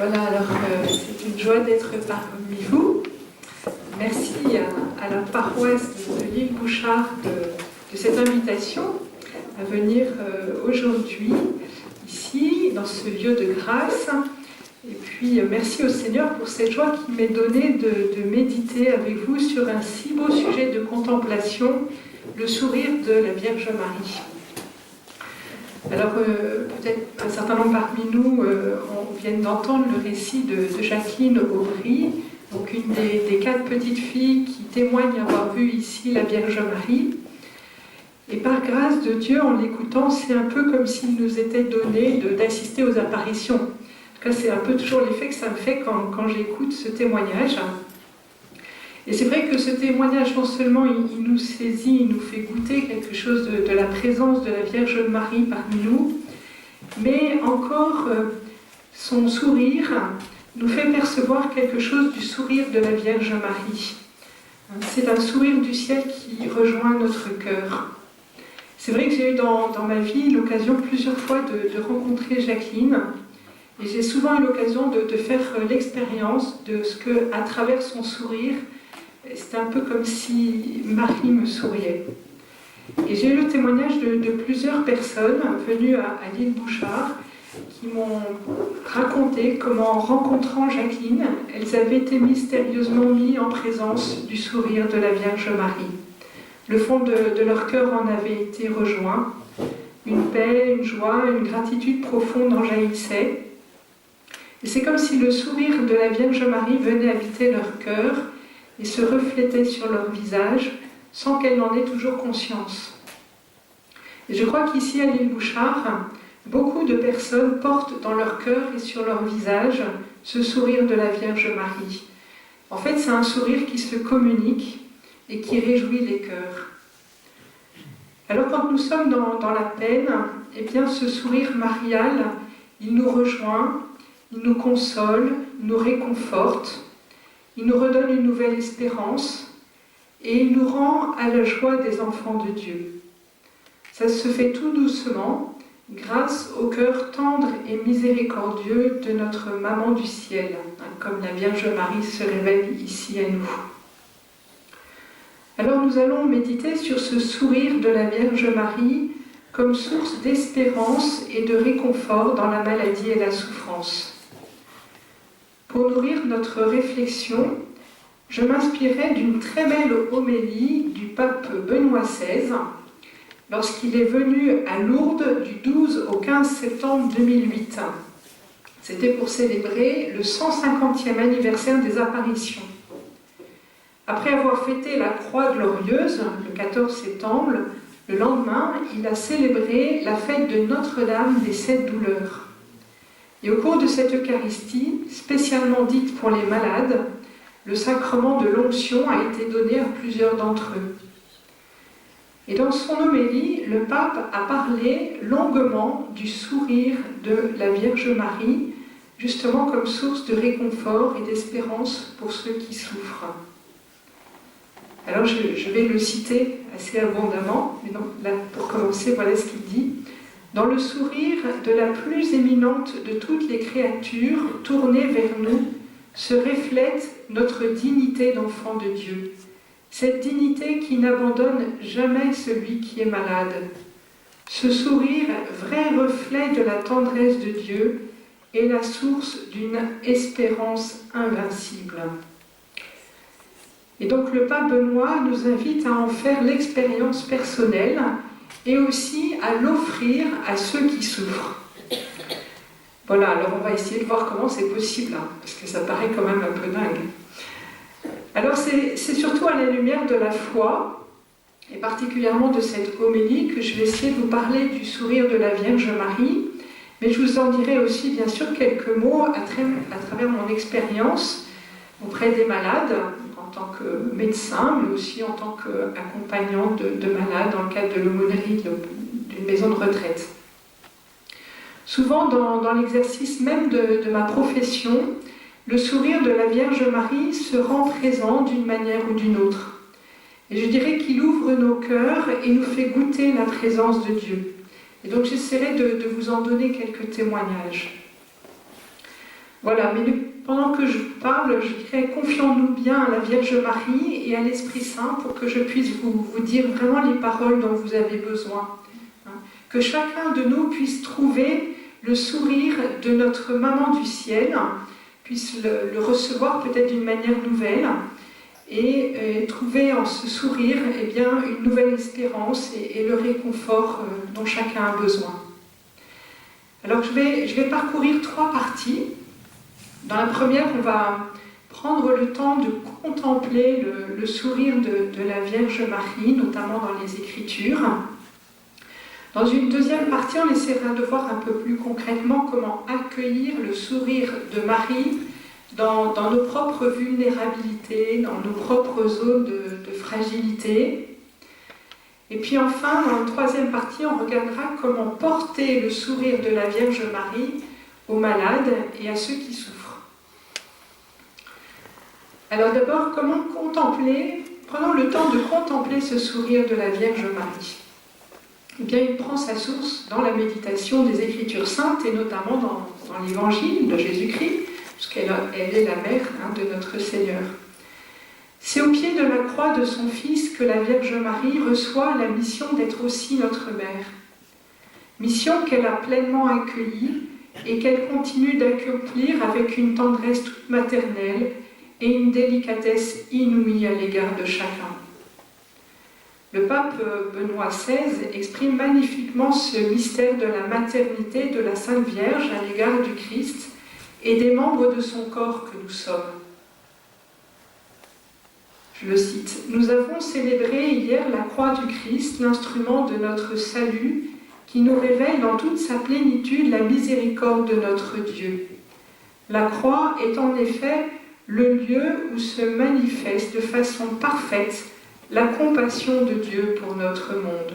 Voilà, alors c'est une joie d'être parmi vous. Merci à la paroisse de l'île Bouchard de cette invitation à venir aujourd'hui, ici, dans ce lieu de grâce. Et puis merci au Seigneur pour cette joie qui m'est donnée de méditer avec vous sur un si beau sujet de contemplation, le sourire de la Vierge Marie. Alors, peut-être un certain nombre parmi nous viennent d'entendre le récit de Jacqueline Aubry, donc une des 4 petites filles qui témoignent avoir vu ici la Vierge Marie. Et par grâce de Dieu, en l'écoutant, c'est un peu comme s'il nous était donné d'assister aux apparitions. En tout cas, c'est un peu toujours l'effet que ça me fait quand j'écoute ce témoignage. Et c'est vrai que ce témoignage, non seulement il nous saisit, il nous fait goûter quelque chose de la présence de la Vierge Marie parmi nous, mais encore son sourire nous fait percevoir quelque chose du sourire de la Vierge Marie. C'est un sourire du ciel qui rejoint notre cœur. C'est vrai que j'ai eu dans ma vie l'occasion plusieurs fois de rencontrer Jacqueline, et j'ai souvent eu l'occasion de faire l'expérience de ce que, à travers son sourire, c'était un peu comme si Marie me souriait. Et j'ai eu le témoignage de plusieurs personnes venues à l'île Bouchard qui m'ont raconté comment, en rencontrant Jacqueline, elles avaient été mystérieusement mises en présence du sourire de la Vierge Marie. Le fond de leur cœur en avait été rejoint. Une paix, une joie, une gratitude profonde en jaillissaient. Et c'est comme si le sourire de la Vierge Marie venait habiter leur cœur et se reflétait sur leur visage sans qu'elles n'en aient toujours conscience. Et je crois qu'ici à l'île Bouchard, beaucoup de personnes portent dans leur cœur et sur leur visage ce sourire de la Vierge Marie. En fait, c'est un sourire qui se communique et qui réjouit les cœurs. Alors quand nous sommes dans la peine, eh bien ce sourire marial, il nous rejoint, il nous console, il nous réconforte, il nous redonne une nouvelle espérance et il nous rend à la joie des enfants de Dieu. Ça se fait tout doucement grâce au cœur tendre et miséricordieux de notre Maman du ciel, comme la Vierge Marie se révèle ici à nous. Alors nous allons méditer sur ce sourire de la Vierge Marie comme source d'espérance et de réconfort dans la maladie et la souffrance. Pour nourrir notre réflexion, je m'inspirais d'une très belle homélie du pape Benoît XVI lorsqu'il est venu à Lourdes du 12 au 15 septembre 2008. C'était pour célébrer le 150e anniversaire des apparitions. Après avoir fêté la Croix glorieuse, le 14 septembre, le lendemain, il a célébré la fête de Notre-Dame des 7 douleurs. Et au cours de cette Eucharistie, spécialement dite pour les malades, le sacrement de l'onction a été donné à plusieurs d'entre eux. Et dans son homélie, le pape a parlé longuement du sourire de la Vierge Marie, justement comme source de réconfort et d'espérance pour ceux qui souffrent. Alors je vais le citer assez abondamment, mais non, là, pour commencer, voilà ce qu'il dit. Dans le sourire de la plus éminente de toutes les créatures tournées vers nous, se reflète notre dignité d'enfant de Dieu. Cette dignité qui n'abandonne jamais celui qui est malade. Ce sourire, vrai reflet de la tendresse de Dieu, est la source d'une espérance invincible. Et donc le pape Benoît nous invite à en faire l'expérience personnelle et aussi à l'offrir à ceux qui souffrent. Voilà, alors on va essayer de voir comment c'est possible, parce que ça paraît quand même un peu dingue. Alors c'est surtout à la lumière de la foi, et particulièrement de cette homélie, que je vais essayer de vous parler du sourire de la Vierge Marie, mais je vous en dirai aussi bien sûr quelques mots à travers mon expérience auprès des malades, en tant que médecin, mais aussi en tant qu'accompagnant de malades dans le cadre de l'aumônerie d'une maison de retraite. Souvent, dans l'exercice même de ma profession, le sourire de la Vierge Marie se rend présent d'une manière ou d'une autre. Et je dirais qu'il ouvre nos cœurs et nous fait goûter la présence de Dieu. Et donc j'essaierai de vous en donner quelques témoignages. Voilà, mais pendant que je parle, je dirais confions-nous bien à la Vierge Marie et à l'Esprit Saint pour que je puisse vous dire vraiment les paroles dont vous avez besoin. Que chacun de nous puisse trouver le sourire de notre maman du ciel, puisse le recevoir peut-être d'une manière nouvelle et trouver en ce sourire une nouvelle espérance et le réconfort dont chacun a besoin. Alors je vais parcourir 3 parties. Dans la première, on va prendre le temps de contempler le sourire de la Vierge Marie, notamment dans les Écritures. Dans une deuxième partie, on essaiera de voir un peu plus concrètement comment accueillir le sourire de Marie dans nos propres vulnérabilités, dans nos propres zones de fragilité. Et puis enfin, dans la troisième partie, on regardera comment porter le sourire de la Vierge Marie aux malades et à ceux qui souffrent. Alors d'abord, comment contempler, prenons le temps de contempler ce sourire de la Vierge Marie. Eh bien, il prend sa source dans la méditation des Écritures saintes et notamment dans l'Évangile de Jésus-Christ, puisqu'elle est la mère de notre Seigneur. C'est au pied de la croix de son Fils que la Vierge Marie reçoit la mission d'être aussi notre mère. Mission qu'elle a pleinement accueillie et qu'elle continue d'accomplir avec une tendresse toute maternelle et une délicatesse inouïe à l'égard de chacun. Le pape Benoît XVI exprime magnifiquement ce mystère de la maternité de la Sainte Vierge à l'égard du Christ et des membres de son corps que nous sommes. Je le cite, « Nous avons célébré hier la croix du Christ, l'instrument de notre salut, qui nous révèle dans toute sa plénitude la miséricorde de notre Dieu. La croix est en effet le lieu où se manifeste de façon parfaite la compassion de Dieu pour notre monde.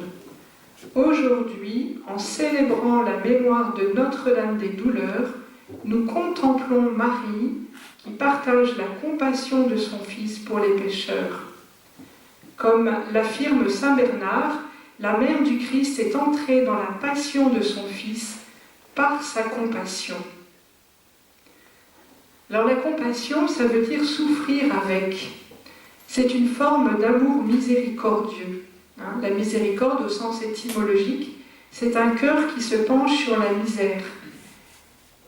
Aujourd'hui, en célébrant la mémoire de Notre-Dame des Douleurs, nous contemplons Marie qui partage la compassion de son Fils pour les pécheurs. Comme l'affirme saint Bernard, la mère du Christ est entrée dans la passion de son Fils par sa compassion. Alors la compassion, ça veut dire souffrir avec. C'est une forme d'amour miséricordieux. La miséricorde au sens étymologique, c'est un cœur qui se penche sur la misère.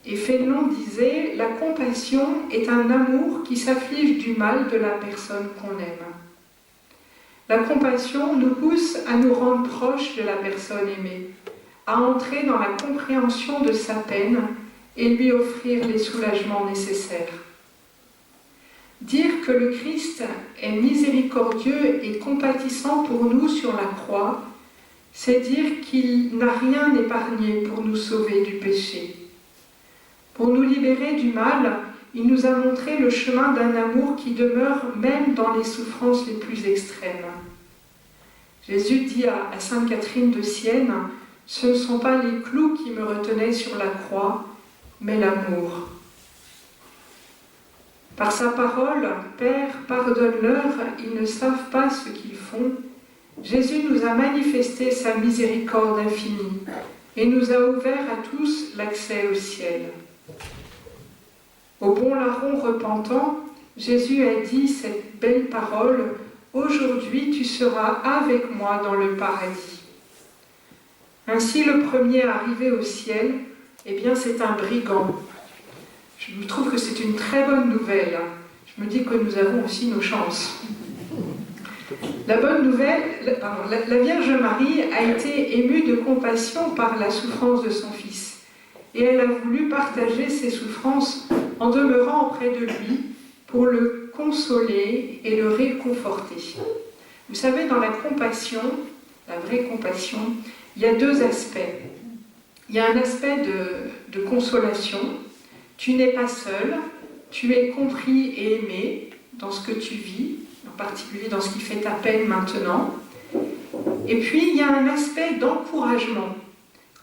Et Fénelon disait, la compassion est un amour qui s'afflige du mal de la personne qu'on aime. La compassion nous pousse à nous rendre proches de la personne aimée, à entrer dans la compréhension de sa peine et lui offrir les soulagements nécessaires. Dire que le Christ est miséricordieux et compatissant pour nous sur la croix, c'est dire qu'il n'a rien épargné pour nous sauver du péché. Pour nous libérer du mal, il nous a montré le chemin d'un amour qui demeure même dans les souffrances les plus extrêmes. Jésus dit à Sainte Catherine de Sienne, « Ce ne sont pas les clous qui me retenaient sur la croix, mais l'amour. » Par sa parole, « Père, pardonne-leur, ils ne savent pas ce qu'ils font », Jésus nous a manifesté sa miséricorde infinie et nous a ouvert à tous l'accès au ciel. Au bon larron repentant, Jésus a dit cette belle parole « Aujourd'hui tu seras avec moi dans le paradis ». Ainsi le premier arrivé au ciel, eh bien c'est un brigand. Je trouve que c'est une très bonne nouvelle. Je me dis que nous avons aussi nos chances. La bonne nouvelle, la Vierge Marie a été émue de compassion par la souffrance de son Fils. Et elle a voulu partager ses souffrances en demeurant auprès de lui pour le consoler et le réconforter. Vous savez, dans la compassion, la vraie compassion, il y a 2 aspects. Il y a un aspect de consolation. Tu n'es pas seul, tu es compris et aimé dans ce que tu vis, en particulier dans ce qui fait ta peine maintenant. Et puis, il y a un aspect d'encouragement.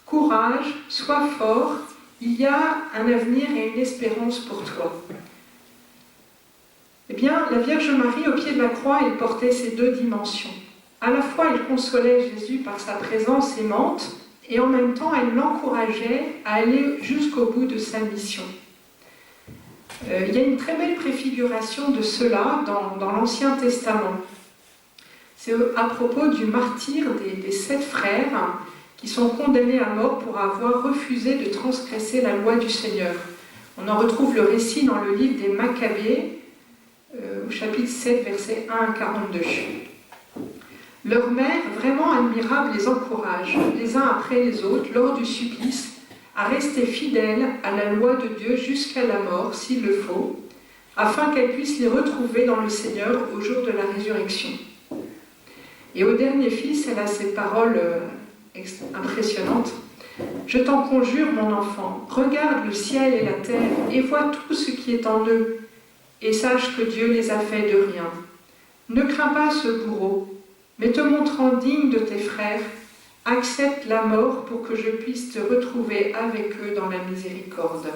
Courage, sois fort, il y a un avenir et une espérance pour toi. Eh bien, la Vierge Marie, au pied de la croix, elle portait ces 2 dimensions. À la fois, elle consolait Jésus par sa présence aimante, et en même temps, elle l'encourageait à aller jusqu'au bout de sa mission. Il y a une très belle préfiguration de cela dans l'Ancien Testament. C'est à propos du martyre des 7 frères qui sont condamnés à mort pour avoir refusé de transgresser la loi du Seigneur. On en retrouve le récit dans le livre des Maccabées, au chapitre 7, versets 1 à 42. Leur mère, vraiment admirable, les encourage, les uns après les autres, lors du supplice, à rester fidèles à la loi de Dieu jusqu'à la mort, s'il le faut, afin qu'elles puissent les retrouver dans le Seigneur au jour de la résurrection. Et au dernier fils, elle a ces paroles impressionnantes. « Je t'en conjure, mon enfant, regarde le ciel et la terre et vois tout ce qui est en eux, et sache que Dieu les a faits de rien. Ne crains pas ce bourreau, mais te montrant digne de tes frères, accepte la mort pour que je puisse te retrouver avec eux dans la miséricorde. »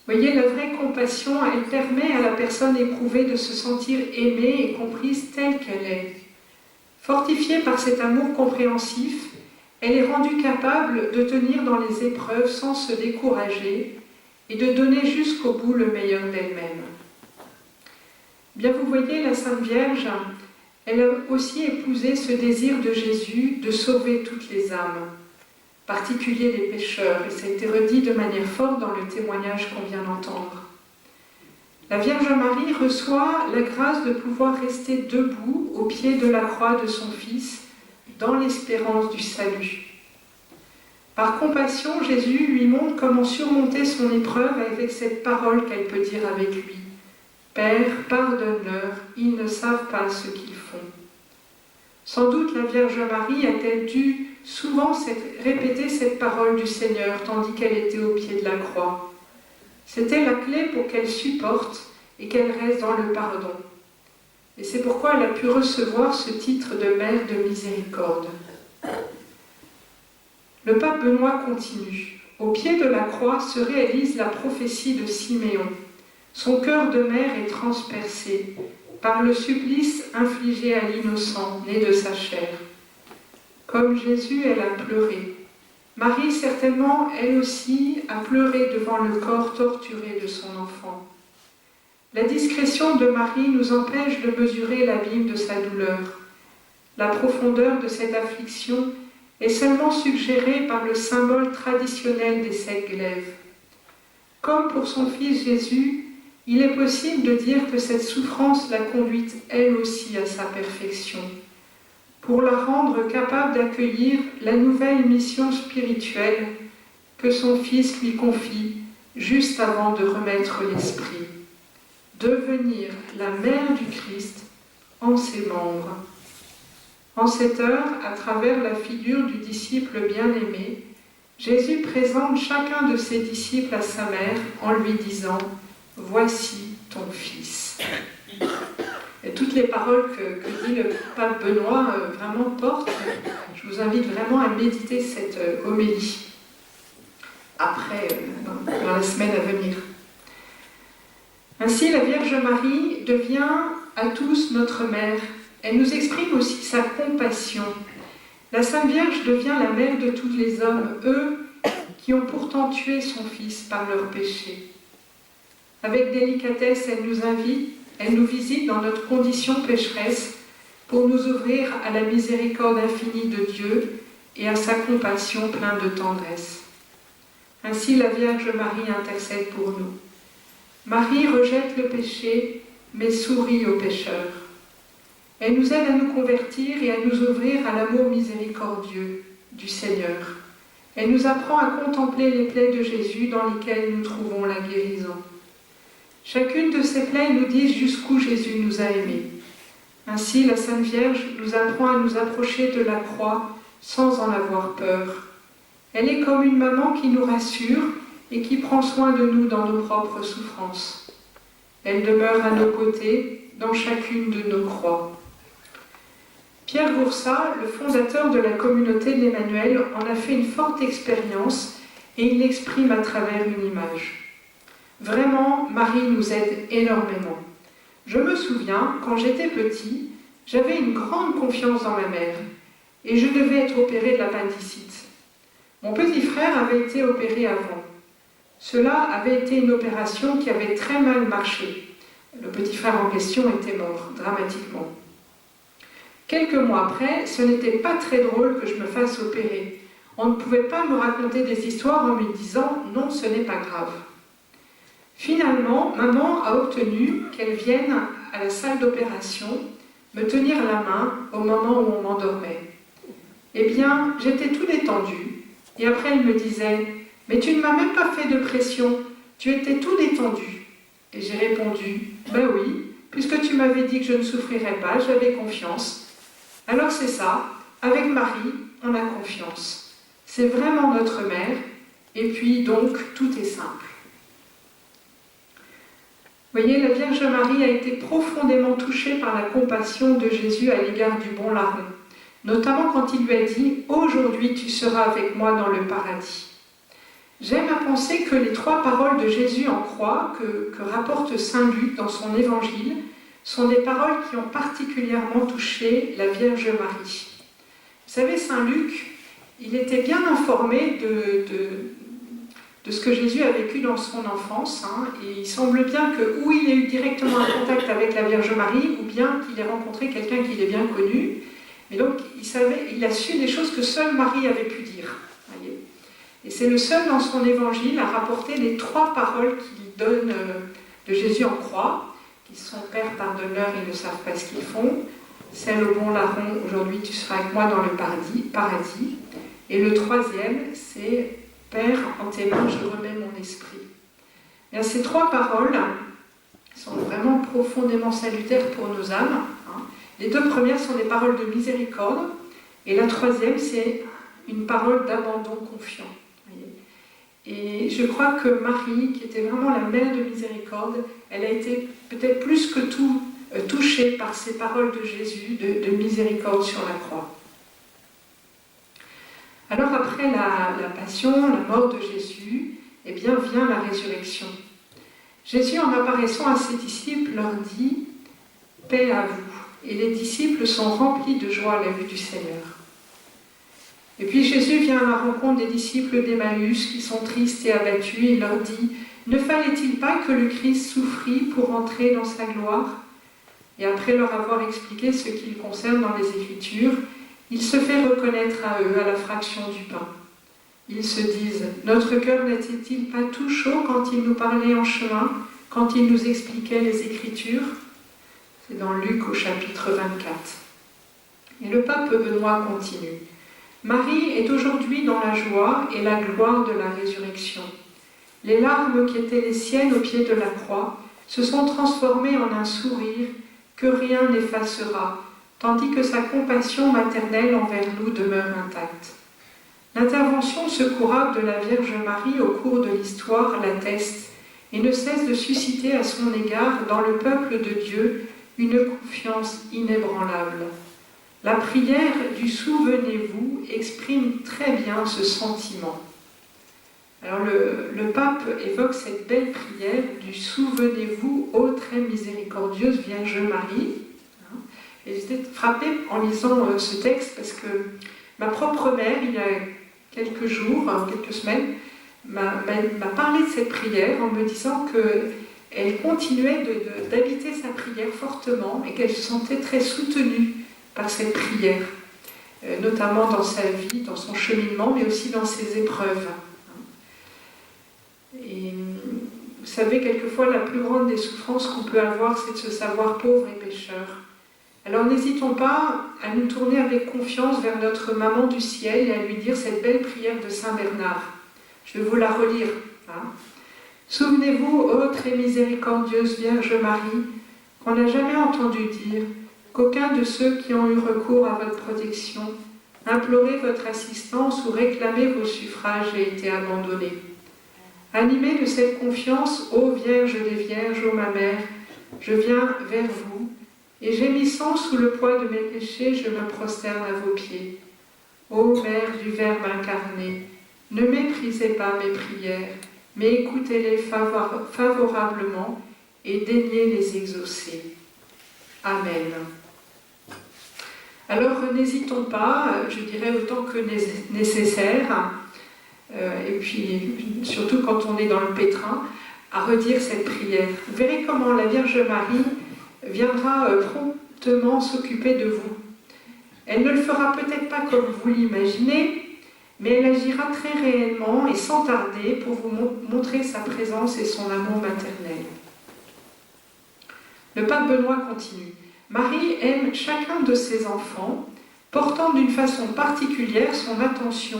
Voyez, la vraie compassion, elle permet à la personne éprouvée de se sentir aimée et comprise telle qu'elle est. Fortifiée par cet amour compréhensif, elle est rendue capable de tenir dans les épreuves sans se décourager et de donner jusqu'au bout le meilleur d'elle-même. Bien, vous voyez, la Sainte Vierge, elle a aussi épousé ce désir de Jésus de sauver toutes les âmes, en particulier les pécheurs, et ça a été redit de manière forte dans le témoignage qu'on vient d'entendre. La Vierge Marie reçoit la grâce de pouvoir rester debout au pied de la croix de son Fils, dans l'espérance du salut. Par compassion, Jésus lui montre comment surmonter son épreuve avec cette parole qu'elle peut dire avec lui. « Père, pardonne-leur, ils ne savent pas ce qu'ils font. » Sans doute la Vierge Marie a-t-elle dû souvent répéter cette parole du Seigneur tandis qu'elle était au pied de la croix. C'était la clé pour qu'elle supporte et qu'elle reste dans le pardon. Et c'est pourquoi elle a pu recevoir ce titre de Mère de Miséricorde. Le pape Benoît continue. Au pied de la croix se réalise la prophétie de Siméon. Son cœur de mère est transpercé par le supplice infligé à l'innocent, né de sa chair. Comme Jésus, elle a pleuré. Marie, certainement, elle aussi, a pleuré devant le corps torturé de son enfant. La discrétion de Marie nous empêche de mesurer l'abîme de sa douleur. La profondeur de cette affliction est seulement suggérée par le symbole traditionnel des 7 glaives. Comme pour son fils Jésus, il est possible de dire que cette souffrance l'a conduite elle aussi à sa perfection, pour la rendre capable d'accueillir la nouvelle mission spirituelle que son Fils lui confie juste avant de remettre l'Esprit. Devenir la mère du Christ en ses membres. En cette heure, à travers la figure du disciple bien-aimé, Jésus présente chacun de ses disciples à sa mère en lui disant « Voici ton fils ». Et toutes les paroles que dit le pape Benoît vraiment portent. Je vous invite vraiment à méditer cette homélie après, dans la semaine à venir. Ainsi, la Vierge Marie devient à tous notre mère. Elle nous exprime aussi sa compassion. La Sainte Vierge devient la mère de tous les hommes, eux qui ont pourtant tué son Fils par leur péché. Avec délicatesse, elle nous invite, elle nous visite dans notre condition pécheresse pour nous ouvrir à la miséricorde infinie de Dieu et à sa compassion pleine de tendresse. Ainsi, la Vierge Marie intercède pour nous. Marie rejette le péché, mais sourit aux pécheurs. Elle nous aide à nous convertir et à nous ouvrir à l'amour miséricordieux du Seigneur. Elle nous apprend à contempler les plaies de Jésus dans lesquelles nous trouvons la guérison. Chacune de ces plaies nous dit jusqu'où Jésus nous a aimés. Ainsi, la Sainte Vierge nous apprend à nous approcher de la croix sans en avoir peur. Elle est comme une maman qui nous rassure et qui prend soin de nous dans nos propres souffrances. Elle demeure à nos côtés dans chacune de nos croix. Pierre Goursat, le fondateur de la communauté de l'Emmanuel, en a fait une forte expérience et il l'exprime à travers une image. Vraiment, Marie nous aide énormément. Je me souviens, quand j'étais petit, j'avais une grande confiance dans ma mère et je devais être opérée de l'appendicite. Mon petit frère avait été opéré avant. Cela avait été une opération qui avait très mal marché. Le petit frère en question était mort, dramatiquement. Quelques mois après, ce n'était pas très drôle que je me fasse opérer. On ne pouvait pas me raconter des histoires en me disant « non, ce n'est pas grave ». Finalement, maman a obtenu qu'elle vienne à la salle d'opération me tenir la main au moment où on m'endormait. Eh bien, j'étais tout détendue, et après elle me disait « mais tu ne m'as même pas fait de pression, tu étais tout détendu ». Et j'ai répondu « ben oui, puisque tu m'avais dit que je ne souffrirais pas, j'avais confiance. » Alors c'est ça, avec Marie, on a confiance. C'est vraiment notre mère, et puis donc tout est simple. Vous voyez, la Vierge Marie a été profondément touchée par la compassion de Jésus à l'égard du bon larron, notamment quand il lui a dit « Aujourd'hui tu seras avec moi dans le paradis ». J'aime à penser que les 3 paroles de Jésus en croix que rapporte saint Luc dans son évangile sont des paroles qui ont particulièrement touché la Vierge Marie. Vous savez, saint Luc, il était bien informé de ce que Jésus a vécu dans son enfance, et il semble bien que ou il ait eu directement un contact avec la Vierge Marie, ou bien qu'il ait rencontré quelqu'un qu'il ait bien connu, et donc il a su des choses que seule Marie avait pu dire. Voyez. Et c'est le seul dans son évangile à rapporter les 3 paroles qu'il donne de Jésus en croix, qui sont « Père, pardonne-leur, ils ne savent pas ce qu'ils font », c'est le bon larron, aujourd'hui tu seras avec moi dans le paradis. Et le 3e, c'est Père, en tes mains je remets mon esprit. Bien, ces 3 paroles sont vraiment profondément salutaires pour nos âmes. Les 2 premières sont des paroles de miséricorde, et la 3e, c'est une parole d'abandon confiant. Et je crois que Marie, qui était vraiment la mère de miséricorde, elle a été peut-être plus que tout touchée par ces paroles de Jésus de miséricorde sur la croix. Alors après la passion, la mort de Jésus, eh bien vient la résurrection. Jésus, en apparaissant à ses disciples, leur dit « Paix à vous ». Et les disciples sont remplis de joie à la vue du Seigneur. Et puis Jésus vient à la rencontre des disciples d'Emmaüs qui sont tristes et abattus et leur dit « Ne fallait-il pas que le Christ souffrit pour entrer dans sa gloire ?» Et après leur avoir expliqué ce qui le concerne dans les Écritures, il se fait reconnaître à eux à la fraction du pain. Ils se disent « Notre cœur n'était-il pas tout chaud quand il nous parlait en chemin, quand il nous expliquait les Écritures ?» C'est dans Luc au chapitre 24. Et le pape Benoît continue. « Marie est aujourd'hui dans la joie et la gloire de la résurrection. Les larmes qui étaient les siennes au pied de la croix se sont transformées en un sourire que rien n'effacera, tandis que sa compassion maternelle envers nous demeure intacte. L'intervention secourable de la Vierge Marie au cours de l'histoire l'atteste et ne cesse de susciter à son égard dans le peuple de Dieu une confiance inébranlable. La prière du « Souvenez-vous » exprime très bien ce sentiment. Alors le pape évoque cette belle prière du « Souvenez-vous, ô très miséricordieuse Vierge Marie ». Et j'étais frappée en lisant ce texte parce que ma propre mère, il y a quelques jours, quelques semaines, m'a parlé de cette prière en me disant qu'elle continuait d'habiter sa prière fortement et qu'elle se sentait très soutenue par cette prière, notamment dans sa vie, dans son cheminement, mais aussi dans ses épreuves. Et vous savez, quelquefois, la plus grande des souffrances qu'on peut avoir, c'est de se savoir pauvre et pécheur. Alors n'hésitons pas à nous tourner avec confiance vers notre maman du ciel et à lui dire cette belle prière de Saint Bernard. Je vais vous la relire. Souvenez-vous, ô très miséricordieuse Vierge Marie, qu'on n'a jamais entendu dire qu'aucun de ceux qui ont eu recours à votre protection, imploré votre assistance ou réclamé vos suffrages ait été abandonné. Animée de cette confiance, ô Vierge des Vierges, ô ma mère, je viens vers vous, et gémissant sous le poids de mes péchés, je me prosterne à vos pieds. Ô Mère du Verbe incarné, ne méprisez pas mes prières, mais écoutez-les favorablement et daignez les exaucer. Amen. Alors n'hésitons pas, je dirais autant que nécessaire, et puis surtout quand on est dans le pétrin, à redire cette prière. Vous verrez comment la Vierge Marie viendra promptement s'occuper de vous. Elle ne le fera peut-être pas comme vous l'imaginez, mais elle agira très réellement et sans tarder pour vous montrer sa présence et son amour maternel. Le pape Benoît continue. Marie aime chacun de ses enfants, portant d'une façon particulière son attention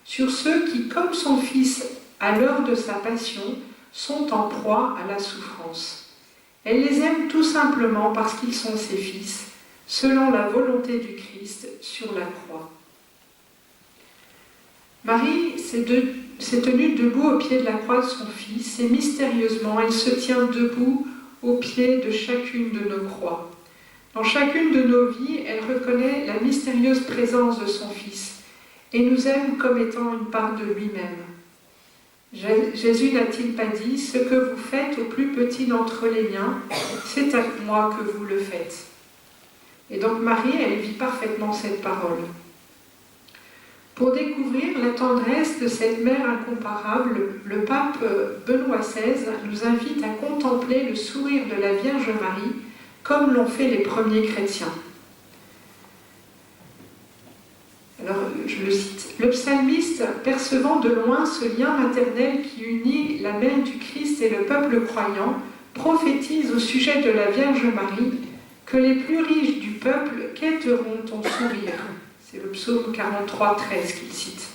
sur ceux qui, comme son Fils, à l'heure de sa passion, sont en proie à la souffrance. Elle les aime tout simplement parce qu'ils sont ses fils, selon la volonté du Christ sur la croix. Marie s'est tenue debout au pied de la croix de son Fils, et mystérieusement, elle se tient debout au pied de chacune de nos croix. Dans chacune de nos vies, elle reconnaît la mystérieuse présence de son Fils et nous aime comme étant une part de lui-même. Jésus n'a-t-il pas dit « Ce que vous faites au plus petit d'entre les miens, c'est à moi que vous le faites ». Et donc Marie, elle vit parfaitement cette parole. Pour découvrir la tendresse de cette mère incomparable, le pape Benoît XVI nous invite à contempler le sourire de la Vierge Marie comme l'ont fait les premiers chrétiens. Alors, je le cite. Le psalmiste, percevant de loin ce lien maternel qui unit la mère du Christ et le peuple croyant, prophétise au sujet de la Vierge Marie que les plus riches du peuple quêteront ton sourire. C'est le psaume 43, 13 qu'il cite.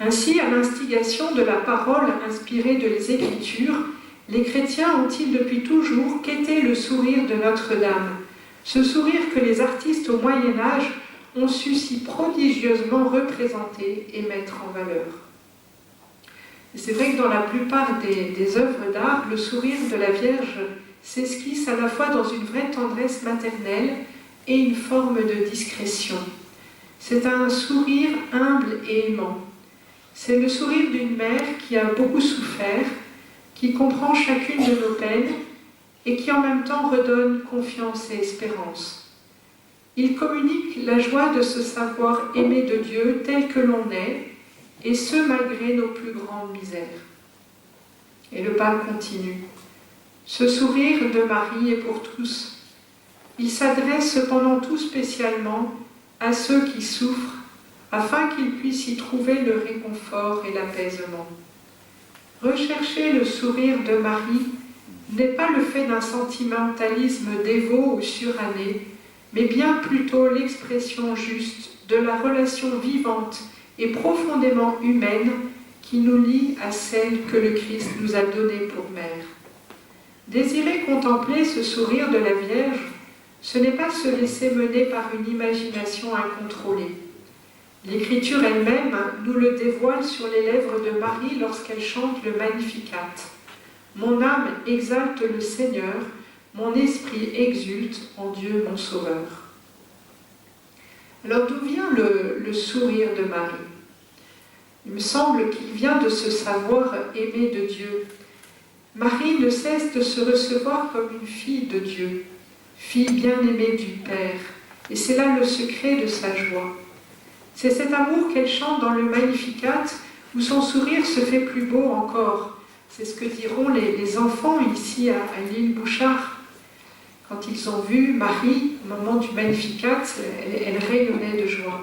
Ainsi, à l'instigation de la parole inspirée de les Écritures, les chrétiens ont-ils depuis toujours quêté le sourire de Notre-Dame, ce sourire que les artistes au Moyen-Âge ont su si prodigieusement représenter et mettre en valeur. Et c'est vrai que dans la plupart des œuvres d'art, le sourire de la Vierge s'esquisse à la fois dans une vraie tendresse maternelle et une forme de discrétion. C'est un sourire humble et aimant. C'est le sourire d'une mère qui a beaucoup souffert, qui comprend chacune de nos peines et qui en même temps redonne confiance et espérance. Il communique la joie de se savoir aimé de Dieu tel que l'on est, et ce malgré nos plus grandes misères. Et le pape continue. Ce sourire de Marie est pour tous. Il s'adresse cependant tout spécialement à ceux qui souffrent, afin qu'ils puissent y trouver le réconfort et l'apaisement. Rechercher le sourire de Marie n'est pas le fait d'un sentimentalisme dévot ou suranné, mais bien plutôt l'expression juste de la relation vivante et profondément humaine qui nous lie à celle que le Christ nous a donnée pour mère. Désirer contempler ce sourire de la Vierge, ce n'est pas se laisser mener par une imagination incontrôlée. L'Écriture elle-même nous le dévoile sur les lèvres de Marie lorsqu'elle chante le Magnificat. « Mon âme exalte le Seigneur, mon esprit exulte en Dieu mon Sauveur. » Alors d'où vient le sourire de Marie? Il me semble qu'il vient de se savoir aimée de Dieu. Marie ne cesse de se recevoir comme une fille de Dieu, fille bien-aimée du Père, et c'est là le secret de sa joie. C'est cet amour qu'elle chante dans le Magnificat, où son sourire se fait plus beau encore. C'est ce que diront les enfants ici à l'île Bouchard. Quand ils ont vu Marie, au moment du Magnificat, elle rayonnait de joie.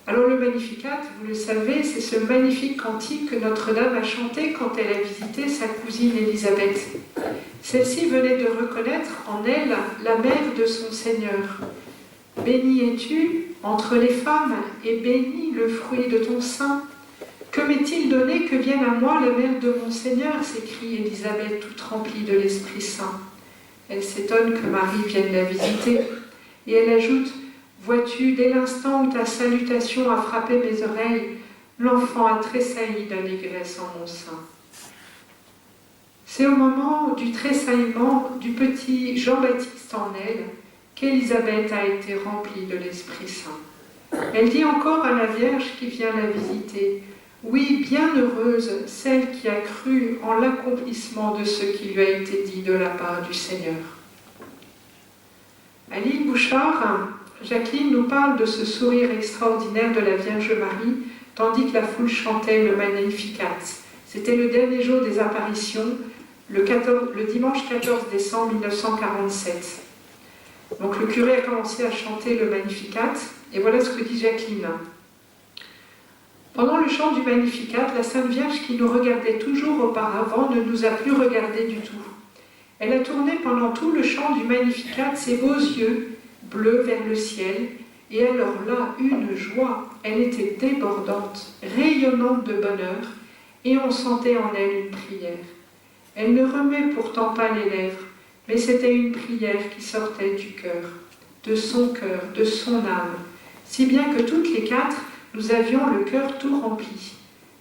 Alors le Magnificat, vous le savez, c'est ce magnifique cantique que Notre-Dame a chanté quand elle a visité sa cousine Élisabeth. Celle-ci venait de reconnaître en elle la mère de son Seigneur. « Bénie es-tu entre les femmes, et béni le fruit de ton sein. Que m'est-il donné que vienne à moi la mère de mon Seigneur ?» s'écrie Élisabeth, toute remplie de l'Esprit Saint. Elle s'étonne que Marie vienne la visiter, et elle ajoute « Vois-tu, dès l'instant où ta salutation a frappé mes oreilles, l'enfant a tressailli d'allégresse en mon sein. » C'est au moment du tressaillement du petit Jean-Baptiste en elle qu'Élisabeth a été remplie de l'Esprit Saint. Elle dit encore à la Vierge qui vient la visiter « Oui, bienheureuse celle qui a cru en l'accomplissement de ce qui lui a été dit de la part du Seigneur. » À l'île Bouchard, Jacqueline nous parle de ce sourire extraordinaire de la Vierge Marie, tandis que la foule chantait le Magnificat. C'était le dernier jour des apparitions, le dimanche 14 décembre 1947. Donc le curé a commencé à chanter le Magnificat, et voilà ce que dit Jacqueline. Pendant le chant du Magnificat, la Sainte Vierge qui nous regardait toujours auparavant ne nous a plus regardés du tout. Elle a tourné pendant tout le chant du Magnificat ses beaux yeux bleus vers le ciel, et alors là, une joie, elle était débordante, rayonnante de bonheur, et on sentait en elle une prière. Elle ne remuait pourtant pas les lèvres, mais c'était une prière qui sortait du cœur, de son âme, si bien que toutes les quatre, nous avions le cœur tout rempli.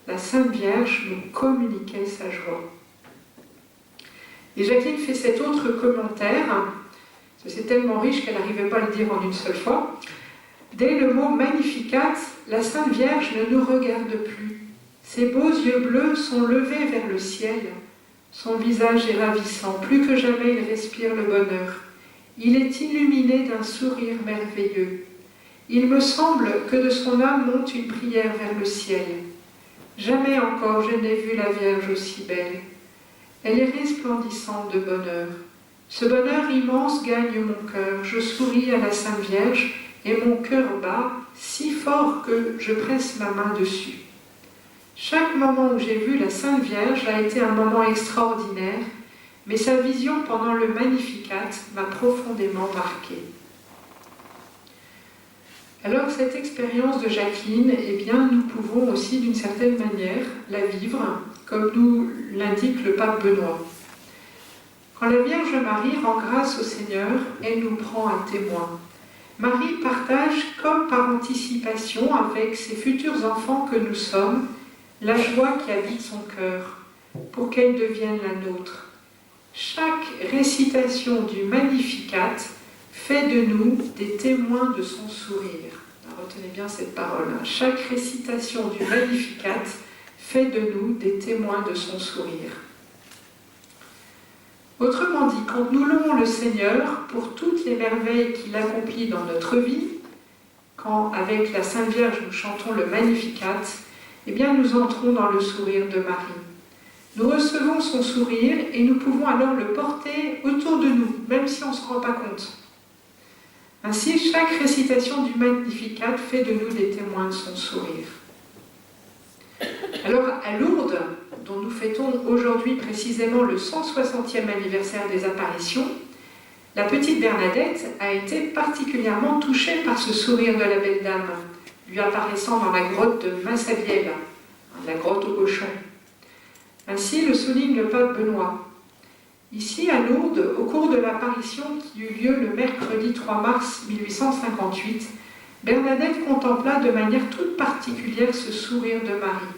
La Sainte Vierge nous communiquait sa joie. Et Jacqueline fait cet autre commentaire, c'est tellement riche qu'elle n'arrivait pas à le dire en une seule fois. Dès le mot Magnificat, la Sainte Vierge ne nous regarde plus. Ses beaux yeux bleus sont levés vers le ciel. Son visage est ravissant, plus que jamais il respire le bonheur. Il est illuminé d'un sourire merveilleux. Il me semble que de son âme monte une prière vers le ciel. Jamais encore je n'ai vu la Vierge aussi belle. Elle est resplendissante de bonheur. Ce bonheur immense gagne mon cœur. Je souris à la Sainte Vierge et mon cœur bat si fort que je presse ma main dessus. Chaque moment où j'ai vu la Sainte Vierge a été un moment extraordinaire, mais sa vision pendant le Magnificat m'a profondément marquée. Alors cette expérience de Jacqueline, eh bien, nous pouvons aussi d'une certaine manière la vivre, comme nous l'indique le pape Benoît. Quand la Vierge Marie rend grâce au Seigneur, elle nous prend à témoin. Marie partage comme par anticipation avec ses futurs enfants que nous sommes la joie qui habite son cœur, pour qu'elle devienne la nôtre. Chaque récitation du Magnificat fait de nous des témoins de son sourire. Alors, retenez bien cette parole. Chaque récitation du Magnificat fait de nous des témoins de son sourire. Autrement dit, quand nous louons le Seigneur pour toutes les merveilles qu'il accomplit dans notre vie, quand avec la Sainte Vierge nous chantons le Magnificat, eh bien nous entrons dans le sourire de Marie. Nous recevons son sourire et nous pouvons alors le porter autour de nous, même si on ne se rend pas compte. Ainsi, chaque récitation du Magnificat fait de nous des témoins de son sourire. Alors, à Lourdes, dont nous fêtons aujourd'hui précisément le 160e anniversaire des apparitions, la petite Bernadette a été particulièrement touchée par ce sourire de la belle dame, lui apparaissant dans la grotte de Massabielle, la grotte aux cochons. Ainsi le souligne le pape Benoît. Ici, à Lourdes, au cours de l'apparition qui eut lieu le mercredi 3 mars 1858, Bernadette contempla de manière toute particulière ce sourire de Marie.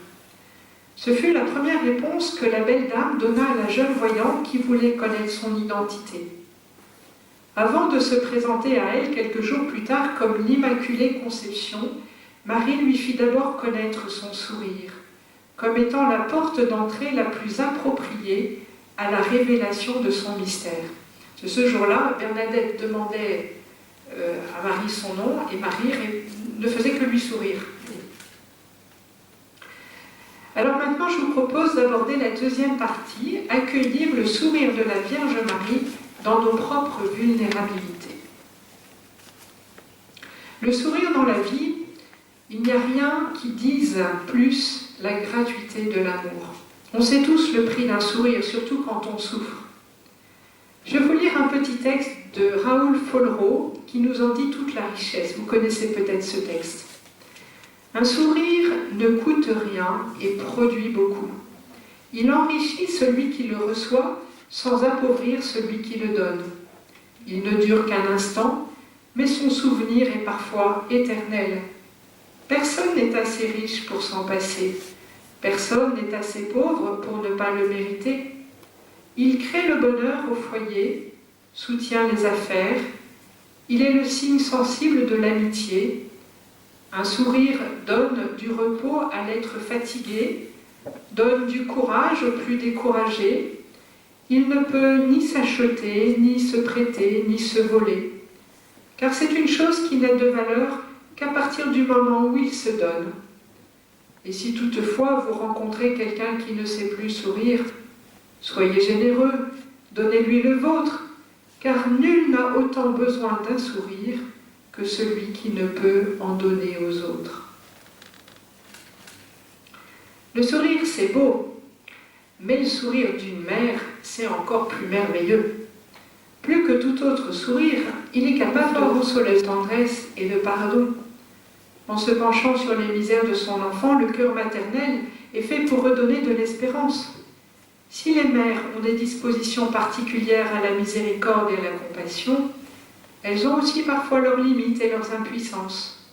Ce fut la première réponse que la belle dame donna à la jeune voyante qui voulait connaître son identité. Avant de se présenter à elle quelques jours plus tard comme l'Immaculée Conception, Marie lui fit d'abord connaître son sourire, comme étant la porte d'entrée la plus appropriée à la révélation de son mystère. Ce jour-là, Bernadette demandait à Marie son nom et Marie ne faisait que lui sourire. Alors maintenant, je vous propose d'aborder la deuxième partie, accueillir le sourire de la Vierge Marie dans nos propres vulnérabilités. Le sourire dans la vie, il n'y a rien qui dise plus la gratuité de l'amour. On sait tous le prix d'un sourire, surtout quand on souffre. Je vais vous lire un petit texte de Raoul Follereau qui nous en dit toute la richesse. Vous connaissez peut-être ce texte. Un sourire ne coûte rien et produit beaucoup. Il enrichit celui qui le reçoit sans appauvrir celui qui le donne. Il ne dure qu'un instant, mais son souvenir est parfois éternel. Personne n'est assez riche pour s'en passer. Personne n'est assez pauvre pour ne pas le mériter. Il crée le bonheur au foyer, soutient les affaires. Il est le signe sensible de l'amitié. Un sourire donne du repos à l'être fatigué, donne du courage au plus découragé. Il ne peut ni s'acheter, ni se prêter, ni se voler. car c'est une chose qui n'a de valeur qu'à partir du moment où il se donne. Et si toutefois vous rencontrez quelqu'un qui ne sait plus sourire, soyez généreux, donnez-lui le vôtre, car nul n'a autant besoin d'un sourire que celui qui ne peut en donner aux autres. Le sourire, c'est beau, mais le sourire d'une mère, c'est encore plus merveilleux. Plus que tout autre sourire, il est capable de consoler, de tendresse et de pardon. En se penchant sur les misères de son enfant, le cœur maternel est fait pour redonner de l'espérance. Si les mères ont des dispositions particulières à la miséricorde et à la compassion, elles ont aussi parfois leurs limites et leurs impuissances.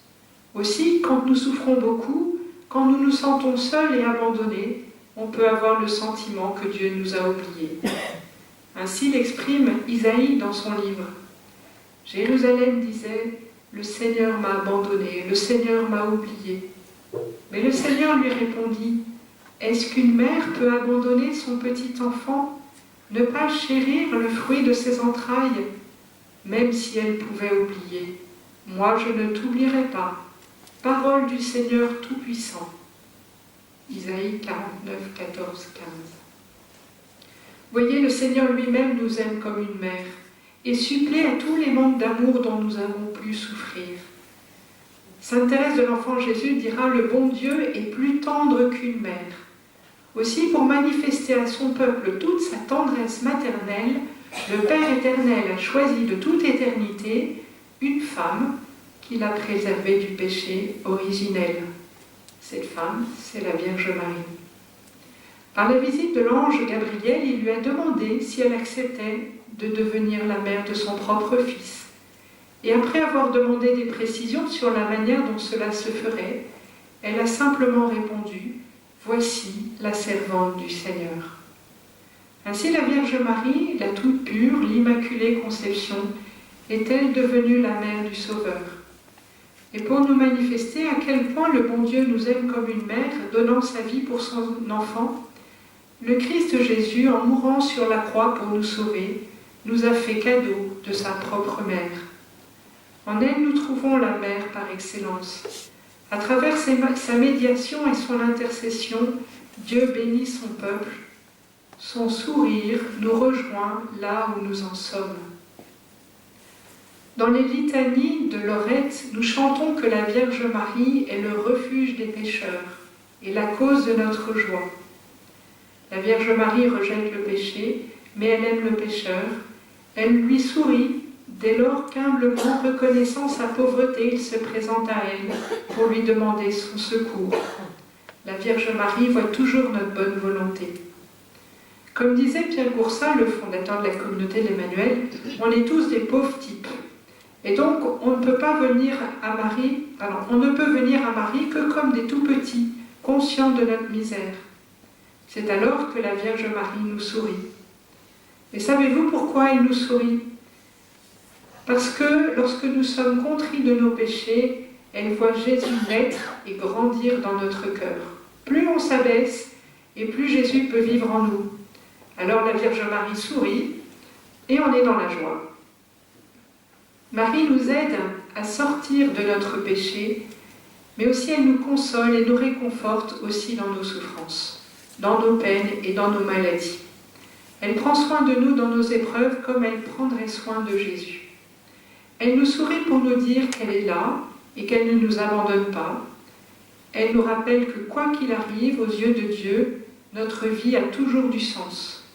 Aussi, quand nous souffrons beaucoup, quand nous nous sentons seuls et abandonnés, on peut avoir le sentiment que Dieu nous a oubliés. Ainsi l'exprime Isaïe dans son livre. Jérusalem disait « Le Seigneur m'a abandonné, le Seigneur m'a oublié. » Mais le Seigneur lui répondit « Est-ce qu'une mère peut abandonner son petit enfant, ne pas chérir le fruit de ses entrailles, même si elle pouvait oublier? Moi, je ne t'oublierai pas. Parole du Seigneur Tout-Puissant. » Isaïe 49, 14, 15. Voyez, le Seigneur lui-même nous aime comme une mère et supplée à tous les manques d'amour dont nous avons pu souffrir. Sainte Thérèse de l'Enfant Jésus dira « Le bon Dieu est plus tendre qu'une mère ». Aussi, pour manifester à son peuple toute sa tendresse maternelle, le Père éternel a choisi de toute éternité une femme qu'il a préservée du péché originel. Cette femme, c'est la Vierge Marie. Par la visite de l'ange Gabriel, il lui a demandé si elle acceptait de devenir la mère de son propre fils. Et après avoir demandé des précisions sur la manière dont cela se ferait, elle a simplement répondu « Voici la servante du Seigneur ». Ainsi la Vierge Marie, la toute pure, l'Immaculée Conception, est-elle devenue la mère du Sauveur. Et pour nous manifester à quel point le bon Dieu nous aime comme une mère, donnant sa vie pour son enfant, le Christ Jésus, en mourant sur la croix pour nous sauver, nous a fait cadeau de sa propre mère. En elle, nous trouvons la mère par excellence. À travers sa médiation et son intercession, Dieu bénit son peuple. Son sourire nous rejoint là où nous en sommes. Dans les litanies de Lorette, nous chantons que la Vierge Marie est le refuge des pécheurs et la cause de notre joie. La Vierge Marie rejette le péché, mais elle aime le pécheur. Elle lui sourit dès lors qu'humblement reconnaissant sa pauvreté, il se présente à elle pour lui demander son secours. La Vierge Marie voit toujours notre bonne volonté. Comme disait Pierre Goursat, le fondateur de la communauté d'Emmanuel, on est tous des pauvres types. Et donc, on ne peut venir à Marie que comme des tout-petits, conscients de notre misère. C'est alors que la Vierge Marie nous sourit. Et savez-vous pourquoi elle nous sourit? Parce que lorsque nous sommes contrits de nos péchés, elle voit Jésus naître et grandir dans notre cœur. Plus on s'abaisse, et plus Jésus peut vivre en nous. Alors la Vierge Marie sourit, et on est dans la joie. Marie nous aide à sortir de notre péché, mais aussi elle nous console et nous réconforte aussi dans nos souffrances, dans nos peines et dans nos maladies. Elle prend soin de nous dans nos épreuves comme elle prendrait soin de Jésus. Elle nous sourit pour nous dire qu'elle est là et qu'elle ne nous abandonne pas. Elle nous rappelle que quoi qu'il arrive aux yeux de Dieu, notre vie a toujours du sens.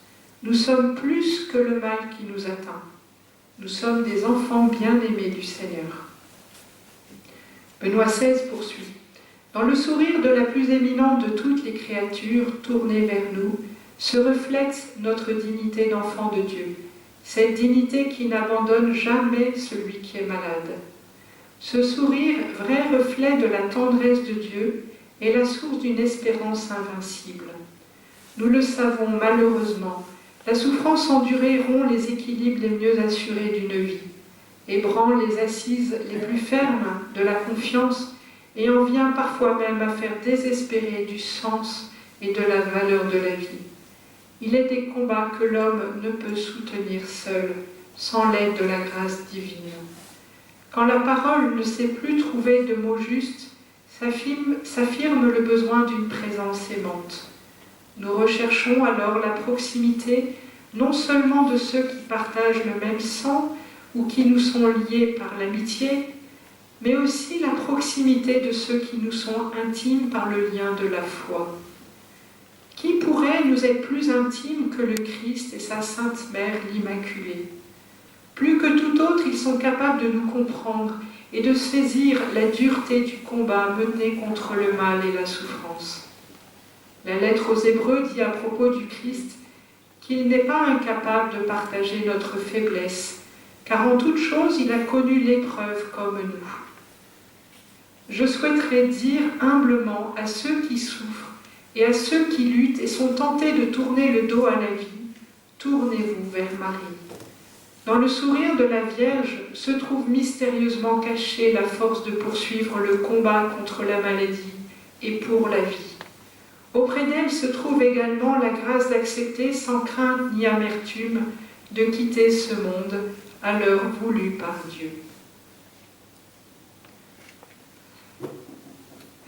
Nous sommes plus que le mal qui nous atteint. Nous sommes des enfants bien-aimés du Seigneur. Benoît XVI poursuit. Dans le sourire de la plus éminente de toutes les créatures tournées vers nous, se reflète notre dignité d'enfant de Dieu, cette dignité qui n'abandonne jamais celui qui est malade. Ce sourire, vrai reflet de la tendresse de Dieu, est la source d'une espérance invincible. Nous le savons malheureusement, la souffrance endurée rompt les équilibres les mieux assurés d'une vie, ébranle les assises les plus fermes de la confiance et en vient parfois même à faire désespérer du sens et de la valeur de la vie. Il est des combats que l'homme ne peut soutenir seul, sans l'aide de la grâce divine. Quand la parole ne sait plus trouver de mots justes, s'affirme le besoin d'une présence aimante. Nous recherchons alors la proximité non seulement de ceux qui partagent le même sang ou qui nous sont liés par l'amitié, mais aussi la proximité de ceux qui nous sont intimes par le lien de la foi. Qui pourrait nous être plus intime que le Christ et sa Sainte Mère l'Immaculée? Plus que tout autre, ils sont capables de nous comprendre et de saisir la dureté du combat mené contre le mal et la souffrance. La lettre aux Hébreux dit à propos du Christ qu'il n'est pas incapable de partager notre faiblesse, car en toute chose il a connu l'épreuve comme nous. Je souhaiterais dire humblement à ceux qui souffrent et à ceux qui luttent et sont tentés de tourner le dos à la vie, tournez-vous vers Marie. Dans le sourire de la Vierge se trouve mystérieusement cachée la force de poursuivre le combat contre la maladie et pour la vie. Auprès d'elle se trouve également la grâce d'accepter sans crainte ni amertume de quitter ce monde à l'heure voulue par Dieu.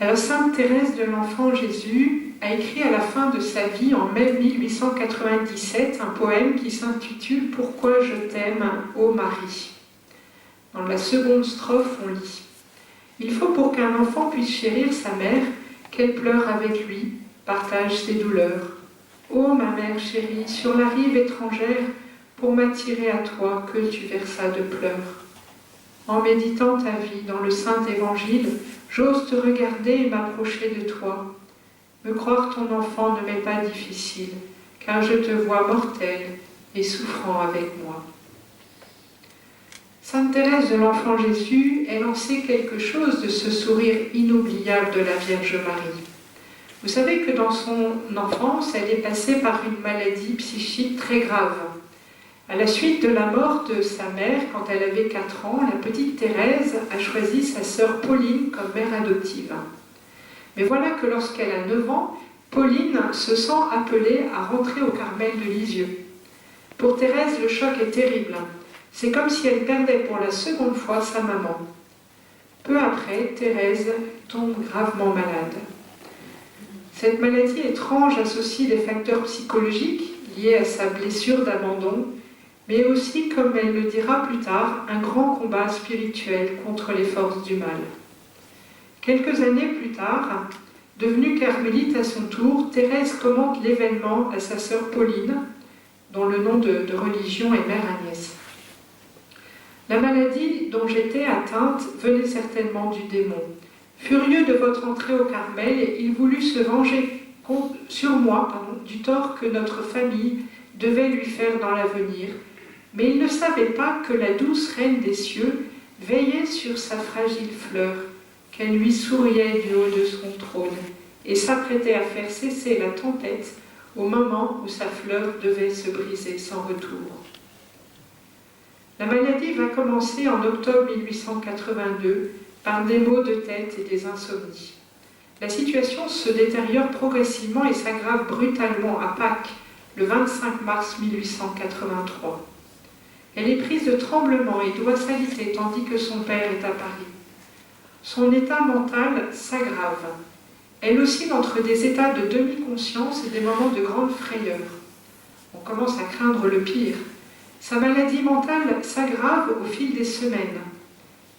Alors, Sainte Thérèse de l'Enfant Jésus a écrit à la fin de sa vie, en mai 1897, un poème qui s'intitule « Pourquoi je t'aime, ô Marie ». Dans la seconde strophe, on lit « Il faut pour qu'un enfant puisse chérir sa mère, qu'elle pleure avec lui, partage ses douleurs. Ô ma mère chérie, sur la rive étrangère, pour m'attirer à toi, que tu versas de pleurs. En méditant ta vie dans le Saint Évangile, j'ose te regarder et m'approcher de toi. Me croire ton enfant ne m'est pas difficile, car je te vois mortelle et souffrant avec moi. » Sainte Thérèse de l'Enfant Jésus est lancée quelque chose de ce sourire inoubliable de la Vierge Marie. Vous savez que dans son enfance, elle est passée par une maladie psychique très grave. À la suite de la mort de sa mère, quand elle avait 4 ans, la petite Thérèse a choisi sa sœur Pauline comme mère adoptive. Mais voilà que lorsqu'elle a 9 ans, Pauline se sent appelée à rentrer au Carmel de Lisieux. Pour Thérèse, le choc est terrible. C'est comme si elle perdait pour la seconde fois sa maman. Peu après, Thérèse tombe gravement malade. Cette maladie étrange associe des facteurs psychologiques liés à sa blessure d'abandon, mais aussi, comme elle le dira plus tard, un grand combat spirituel contre les forces du mal. Quelques années plus tard, devenue carmélite à son tour, Thérèse commente l'événement à sa sœur Pauline, dont le nom de religion est Mère Agnès. La maladie dont j'étais atteinte venait certainement du démon. Furieux de votre entrée au Carmel, il voulut se venger sur moi du tort que notre famille devait lui faire dans l'avenir, mais il ne savait pas que la douce reine des cieux veillait sur sa fragile fleur, qu'elle lui souriait du haut de son trône, et s'apprêtait à faire cesser la tempête au moment où sa fleur devait se briser sans retour. La maladie va commencer en octobre 1882 par des maux de tête et des insomnies. La situation se détériore progressivement et s'aggrave brutalement à Pâques, le 25 mars 1883. Elle est prise de tremblements et doit s'aliter tandis que son père est à Paris. Son état mental s'aggrave. Elle oscille entre des états de demi-conscience et des moments de grande frayeur. On commence à craindre le pire. Sa maladie mentale s'aggrave au fil des semaines.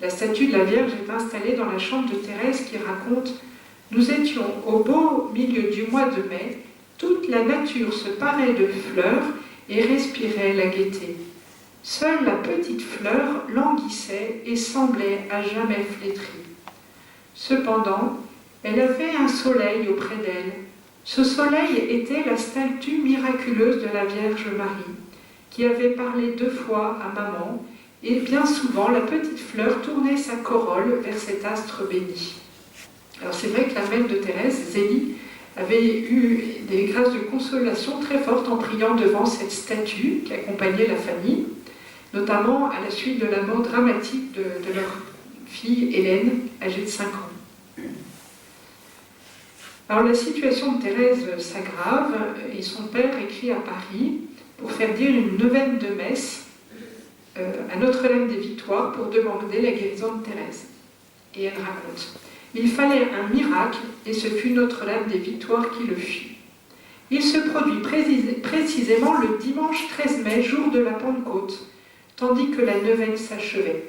La statue de la Vierge est installée dans la chambre de Thérèse qui raconte « Nous étions au beau milieu du mois de mai, toute la nature se parait de fleurs et respirait la gaieté. Seule la petite fleur languissait et semblait à jamais flétrie. Cependant, elle avait un soleil auprès d'elle. Ce soleil était la statue miraculeuse de la Vierge Marie, qui avait parlé 2 fois à maman, et bien souvent la petite fleur tournait sa corolle vers cet astre béni. » Alors c'est vrai que la mère de Thérèse, Zélie, avait eu des grâces de consolation très fortes en priant devant cette statue qui accompagnait la famille, notamment à la suite de la mort dramatique de leur fille Hélène, âgée de 5 ans. Alors la situation de Thérèse s'aggrave et son père écrit à Paris pour faire dire une neuvaine de messe à Notre-Dame des Victoires pour demander la guérison de Thérèse. Et elle raconte: il fallait un miracle, et ce fut Notre-Dame des Victoires qui le fit. Il se produit précisément le dimanche 13 mai, jour de la Pentecôte, tandis que la neuvaine s'achevait.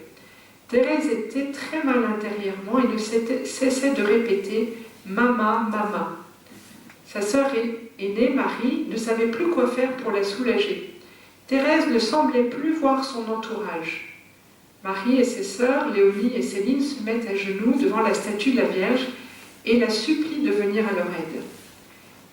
Thérèse était très mal intérieurement et ne cessait de répéter « Mama, mama ». Sa sœur aînée, Marie, ne savait plus quoi faire pour la soulager. Thérèse ne semblait plus voir son entourage. Marie et ses sœurs, Léonie et Céline, se mettent à genoux devant la statue de la Vierge et la supplient de venir à leur aide.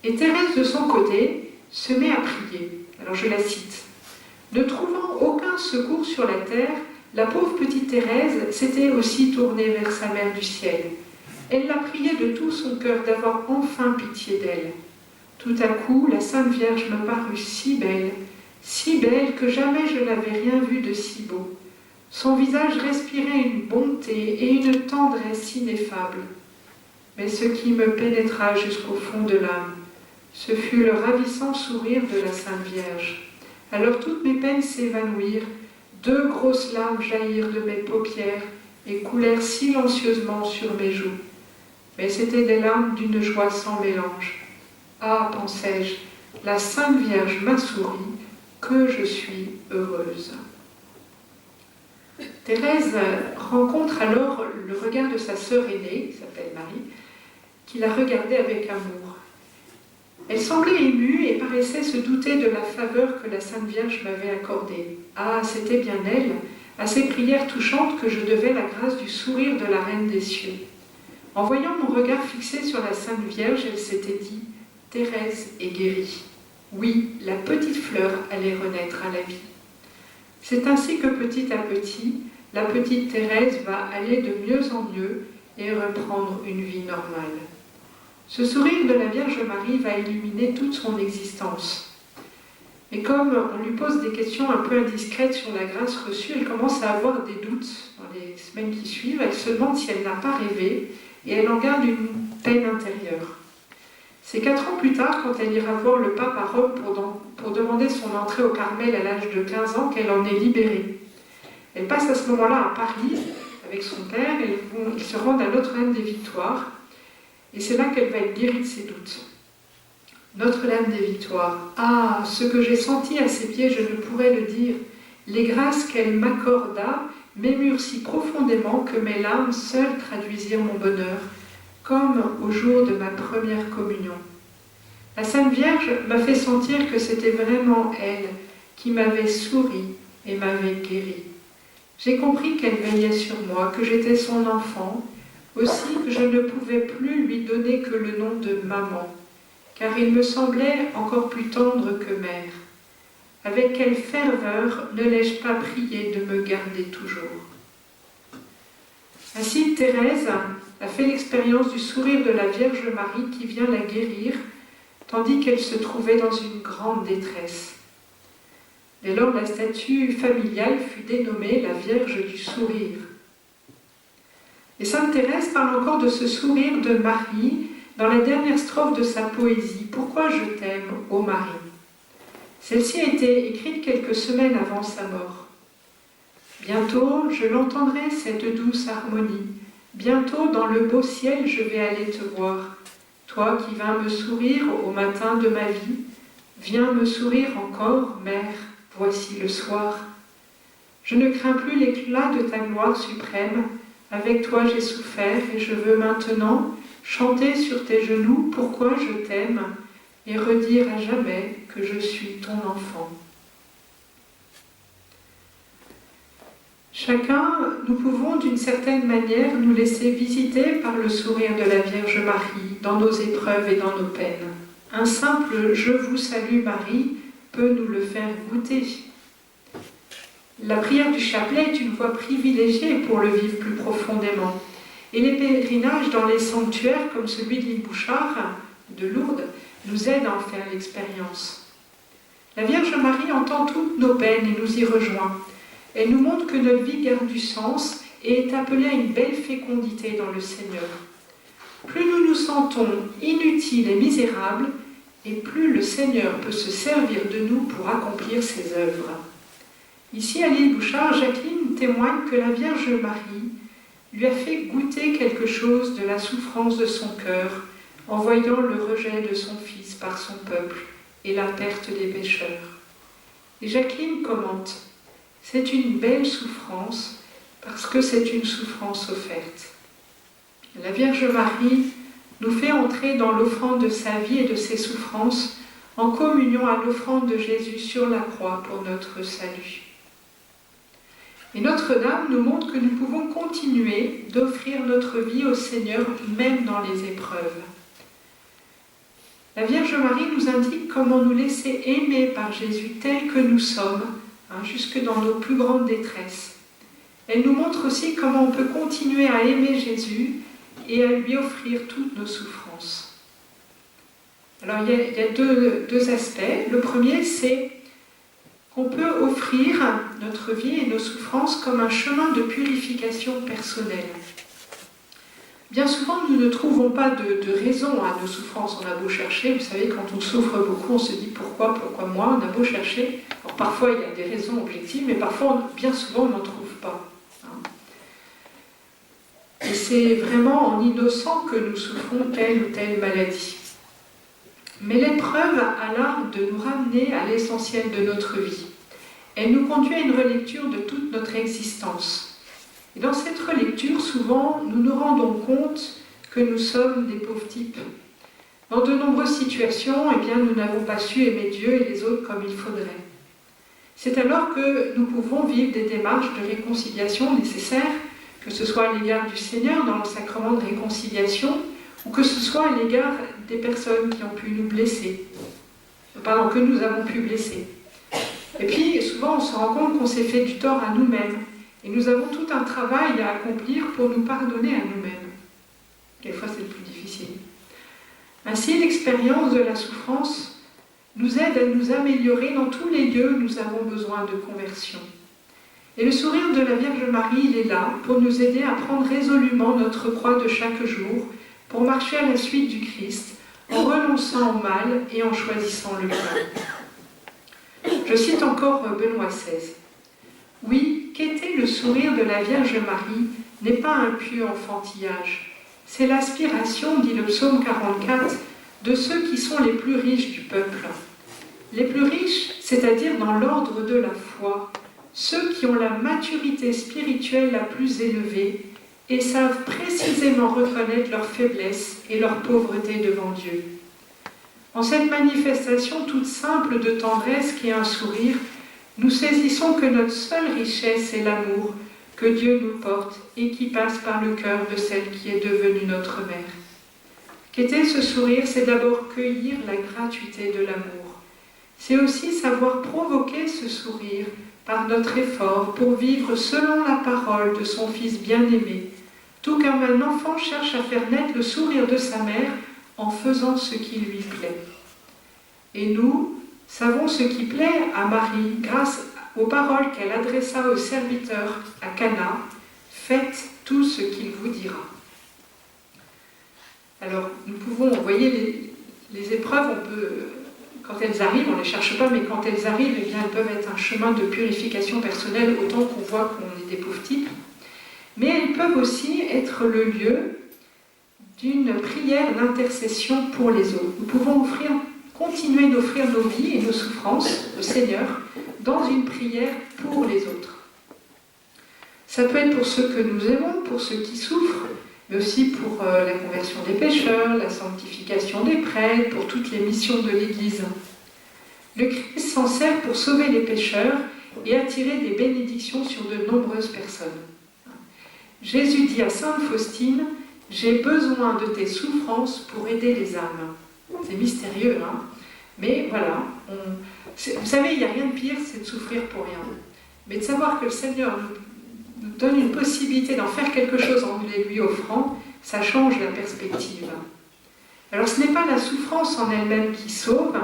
Et Thérèse, de son côté, se met à prier. Alors je la cite. « Ne trouvant aucun secours sur la terre, la pauvre petite Thérèse s'était aussi tournée vers sa mère du ciel. Elle la priait de tout son cœur d'avoir enfin pitié d'elle. Tout à coup, la Sainte Vierge me parut si belle que jamais je n'avais rien vu de si beau. Son visage respirait une bonté et une tendresse ineffables. Mais ce qui me pénétra jusqu'au fond de l'âme, ce fut le ravissant sourire de la Sainte Vierge. Alors toutes mes peines s'évanouirent, 2 grosses larmes jaillirent de mes paupières et coulèrent silencieusement sur mes joues. Mais c'étaient des larmes d'une joie sans mélange. Ah, pensais-je, la Sainte Vierge m'a souri, que je suis heureuse. Thérèse rencontre alors le regard de sa sœur aînée, qui s'appelle Marie, qui la regardait avec amour. Elle semblait émue et paraissait se douter de la faveur que la Sainte Vierge m'avait accordée. Ah, c'était bien elle, à ces prières touchantes, que je devais la grâce du sourire de la Reine des cieux. En voyant mon regard fixé sur la Sainte Vierge, elle s'était dit « Thérèse est guérie. Oui, la petite fleur allait renaître à la vie. » C'est ainsi que petit à petit, la petite Thérèse va aller de mieux en mieux et reprendre une vie normale. Ce sourire de la Vierge Marie va illuminer toute son existence. Et comme on lui pose des questions un peu indiscrètes sur la grâce reçue, elle commence à avoir des doutes dans les semaines qui suivent. Elle se demande si elle n'a pas rêvé et elle en garde une peine intérieure. C'est 4 ans plus tard, quand elle ira voir le pape à Rome pour demander son entrée au Carmel à l'âge de 15 ans, qu'elle en est libérée. Elle passe à ce moment-là à Paris avec son père. Ils se rendent à Notre-Dame des Victoires. Et c'est là qu'elle va être guérie de ses doutes. Notre-Dame des Victoires, ah, ce que j'ai senti à ses pieds, je ne pourrais le dire. Les grâces qu'elle m'accorda m'émurent si profondément que mes larmes seules traduisirent mon bonheur, comme au jour de ma première communion. La Sainte Vierge m'a fait sentir que c'était vraiment elle qui m'avait souri et m'avait guéri. J'ai compris qu'elle veillait sur moi, que j'étais son enfant, aussi que je ne pouvais plus lui donner que le nom de maman, car il me semblait encore plus tendre que mère. Avec quelle ferveur ne l'ai-je pas prié de me garder toujours. Ainsi, Thérèse a fait l'expérience du sourire de la Vierge Marie qui vient la guérir, tandis qu'elle se trouvait dans une grande détresse. Dès lors, la statue familiale fut dénommée la Vierge du Sourire. Et sainte Thérèse parle encore de ce sourire de Marie dans la dernière strophe de sa poésie « Pourquoi je t'aime, ô Marie ?» Celle-ci a été écrite quelques semaines avant sa mort. Bientôt, je l'entendrai, cette douce harmonie. Bientôt, dans le beau ciel, je vais aller te voir. Toi qui vins me sourire au matin de ma vie, viens me sourire encore, mère, voici le soir. Je ne crains plus l'éclat de ta gloire suprême. Avec toi j'ai souffert et je veux maintenant chanter sur tes genoux pourquoi je t'aime et redire à jamais que je suis ton enfant. Chacun, nous pouvons d'une certaine manière nous laisser visiter par le sourire de la Vierge Marie dans nos épreuves et dans nos peines. Un simple « Je vous salue Marie » peut nous le faire goûter. La prière du chapelet est une voie privilégiée pour le vivre plus profondément. Et les pèlerinages dans les sanctuaires comme celui de l'île Bouchard, de Lourdes, nous aident à en faire l'expérience. La Vierge Marie entend toutes nos peines et nous y rejoint. Elle nous montre que notre vie garde du sens et est appelée à une belle fécondité dans le Seigneur. Plus nous nous sentons inutiles et misérables, et plus le Seigneur peut se servir de nous pour accomplir ses œuvres. Ici, à l'île Bouchard, Jacqueline témoigne que la Vierge Marie lui a fait goûter quelque chose de la souffrance de son cœur en voyant le rejet de son fils par son peuple et la perte des pécheurs. Et Jacqueline commente, « C'est une belle souffrance parce que c'est une souffrance offerte. » La Vierge Marie nous fait entrer dans l'offrande de sa vie et de ses souffrances en communion à l'offrande de Jésus sur la croix pour notre salut. Et Notre-Dame nous montre que nous pouvons continuer d'offrir notre vie au Seigneur même dans les épreuves. La Vierge Marie nous indique comment nous laisser aimer par Jésus tel que nous sommes, jusque dans nos plus grandes détresses. Elle nous montre aussi comment on peut continuer à aimer Jésus et à lui offrir toutes nos souffrances. Alors il y a deux aspects. Le premier, c'est qu'on peut offrir notre vie et nos souffrances comme un chemin de purification personnelle. Bien souvent, nous ne trouvons pas de raison à nos souffrances. On a beau chercher, vous savez, quand on souffre beaucoup, on se dit pourquoi moi, on a beau chercher. Alors parfois, il y a des raisons objectives, mais parfois, bien souvent, on n'en trouve pas. Et c'est vraiment en innocent que nous souffrons telle ou telle maladie. Mais l'épreuve a l'art de nous ramener à l'essentiel de notre vie. Elle nous conduit à une relecture de toute notre existence. Et dans cette relecture, souvent, nous nous rendons compte que nous sommes des pauvres types. Dans de nombreuses situations, nous n'avons pas su aimer Dieu et les autres comme il faudrait. C'est alors que nous pouvons vivre des démarches de réconciliation nécessaires, que ce soit à l'égard du Seigneur dans le sacrement de réconciliation, ou que ce soit à l'égard des personnes qui ont pu nous blesser, que nous avons pu blesser. Et puis, souvent, on se rend compte qu'on s'est fait du tort à nous-mêmes, et nous avons tout un travail à accomplir pour nous pardonner à nous-mêmes. Quelquefois, c'est le plus difficile. Ainsi, l'expérience de la souffrance nous aide à nous améliorer dans tous les lieux où nous avons besoin de conversion. Et le sourire de la Vierge Marie, il est là pour nous aider à prendre résolument notre croix de chaque jour, pour marcher à la suite du Christ, en renonçant au mal et en choisissant le bien. Je cite encore Benoît XVI. « Oui, qu'était le sourire de la Vierge Marie n'est pas un pieux enfantillage. C'est l'aspiration, dit le psaume 44, de ceux qui sont les plus riches du peuple. Les plus riches, c'est-à-dire dans l'ordre de la foi, ceux qui ont la maturité spirituelle la plus élevée et savent précisément reconnaître leur faiblesse et leur pauvreté devant Dieu. En cette manifestation toute simple de tendresse qui est un sourire, nous saisissons que notre seule richesse est l'amour que Dieu nous porte et qui passe par le cœur de celle qui est devenue notre mère. Qu'était ce sourire? C'est d'abord cueillir la gratuité de l'amour. C'est aussi savoir provoquer ce sourire par notre effort pour vivre selon la parole de son Fils bien-aimé, tout comme un enfant cherche à faire naître le sourire de sa mère en faisant ce qui lui plaît. Et nous savons ce qui plaît à Marie grâce aux paroles qu'elle adressa aux serviteurs à Cana, « Faites tout ce qu'il vous dira ». Alors, nous pouvons, vous voyez, les épreuves, quand elles arrivent, on ne les cherche pas, mais quand elles arrivent, elles peuvent être un chemin de purification personnelle, autant qu'on voit qu'on est des pauvres types. Mais elles peuvent aussi être le lieu d'une prière d'intercession pour les autres. Nous pouvons continuer d'offrir nos vies et nos souffrances au Seigneur dans une prière pour les autres. Ça peut être pour ceux que nous aimons, pour ceux qui souffrent, mais aussi pour la conversion des pécheurs, la sanctification des prêtres, pour toutes les missions de l'Église. Le Christ s'en sert pour sauver les pécheurs et attirer des bénédictions sur de nombreuses personnes. Jésus dit à Sainte Faustine, « J'ai besoin de tes souffrances pour aider les âmes. » C'est mystérieux, hein? Mais voilà, vous savez, il n'y a rien de pire, c'est de souffrir pour rien. Mais de savoir que le Seigneur nous donne une possibilité d'en faire quelque chose en les lui offrant, ça change la perspective. Alors ce n'est pas la souffrance en elle-même qui sauve,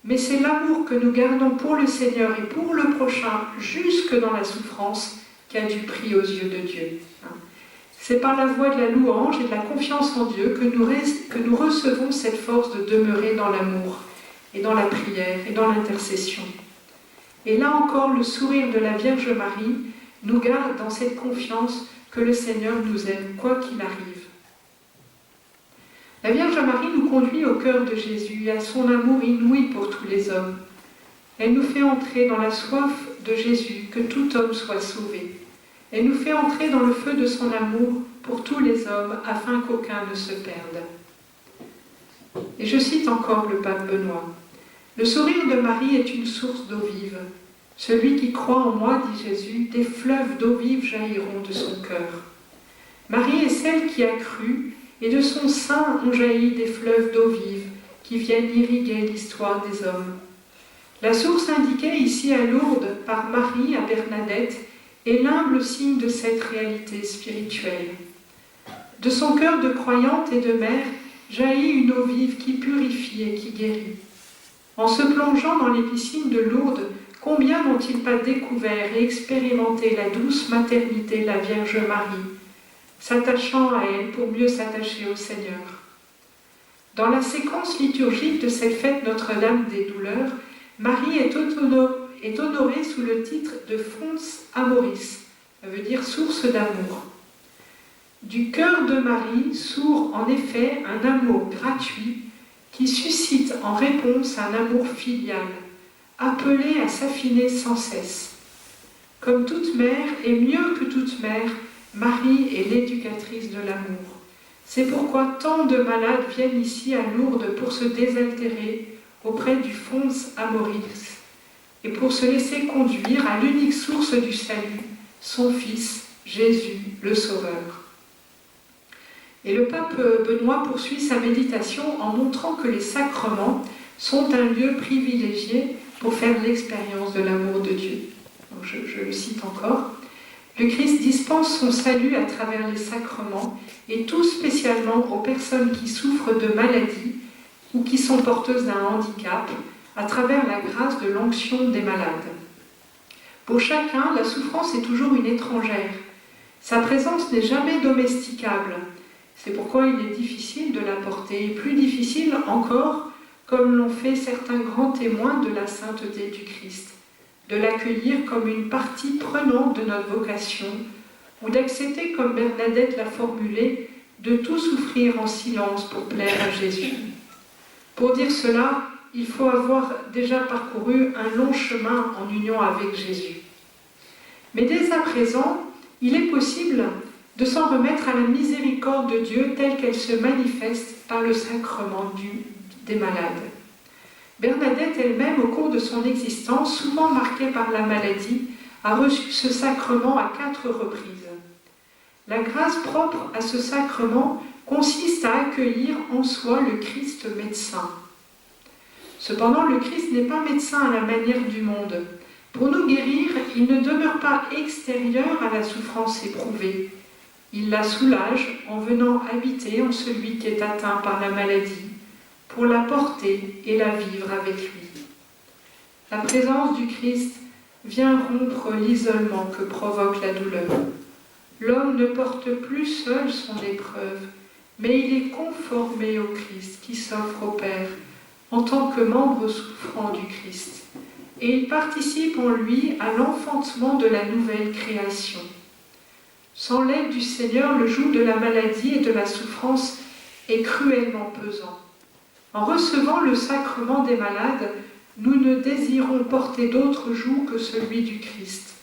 mais c'est l'amour que nous gardons pour le Seigneur et pour le prochain, jusque dans la souffrance, qui a du prix aux yeux de Dieu. C'est par la voie de la louange et de la confiance en Dieu que nous recevons cette force de demeurer dans l'amour et dans la prière et dans l'intercession. Et là encore, le sourire de la Vierge Marie nous garde dans cette confiance que le Seigneur nous aime, quoi qu'il arrive. La Vierge Marie nous conduit au cœur de Jésus et à son amour inouï pour tous les hommes. Elle nous fait entrer dans la soif de Jésus, que tout homme soit sauvé. Elle nous fait entrer dans le feu de son amour pour tous les hommes, afin qu'aucun ne se perde. Et je cite encore le pape Benoît. « Le sourire de Marie est une source d'eau vive. Celui qui croit en moi, dit Jésus, des fleuves d'eau vive jailliront de son cœur. Marie est celle qui a cru, et de son sein ont jailli des fleuves d'eau vive qui viennent irriguer l'histoire des hommes. La source indiquée ici à Lourdes par Marie à Bernadette est l'humble signe de cette réalité spirituelle. De son cœur de croyante et de mère jaillit une eau vive qui purifie et qui guérit. En se plongeant dans les piscines de Lourdes, combien n'ont-ils pas découvert et expérimenté la douce maternité de la Vierge Marie, s'attachant à elle pour mieux s'attacher au Seigneur. Dans la séquence liturgique de cette fête Notre-Dame des Douleurs, Marie est honorée sous le titre de Fons Amoris, ça veut dire source d'amour. Du cœur de Marie sourd en effet un amour gratuit qui suscite en réponse un amour filial, appelé à s'affiner sans cesse. Comme toute mère et mieux que toute mère, Marie est l'éducatrice de l'amour. C'est pourquoi tant de malades viennent ici à Lourdes pour se désaltérer auprès du Fons Amoris et pour se laisser conduire à l'unique source du salut, son Fils, Jésus, le Sauveur. Et le pape Benoît poursuit sa méditation en montrant que les sacrements sont un lieu privilégié pour faire l'expérience de l'amour de Dieu. Donc je le cite encore. Le Christ dispense son salut à travers les sacrements et tout spécialement aux personnes qui souffrent de maladies ou qui sont porteuses d'un handicap à travers la grâce de l'onction des malades. Pour chacun, la souffrance est toujours une étrangère. Sa présence n'est jamais domesticable. C'est pourquoi il est difficile de la porter, et plus difficile encore, comme l'ont fait certains grands témoins de la sainteté du Christ, de l'accueillir comme une partie prenante de notre vocation, ou d'accepter, comme Bernadette l'a formulé, de tout souffrir en silence pour plaire à Jésus. Pour dire cela, il faut avoir déjà parcouru un long chemin en union avec Jésus. Mais dès à présent, il est possible de s'en remettre à la miséricorde de Dieu telle qu'elle se manifeste par le sacrement des malades. Bernadette elle-même, au cours de son existence, souvent marquée par la maladie, a reçu ce sacrement à 4 reprises. La grâce propre à ce sacrement consiste à accueillir en soi le Christ médecin. Cependant, le Christ n'est pas médecin à la manière du monde. Pour nous guérir, il ne demeure pas extérieur à la souffrance éprouvée. Il la soulage en venant habiter en celui qui est atteint par la maladie, pour la porter et la vivre avec lui. La présence du Christ vient rompre l'isolement que provoque la douleur. L'homme ne porte plus seul son épreuve, mais il est conformé au Christ qui s'offre au Père en tant que membre souffrant du Christ, et il participe en lui à l'enfantement de la nouvelle création. Sans l'aide du Seigneur, le joug de la maladie et de la souffrance est cruellement pesant. En recevant le sacrement des malades, nous ne désirons porter d'autre joug que celui du Christ,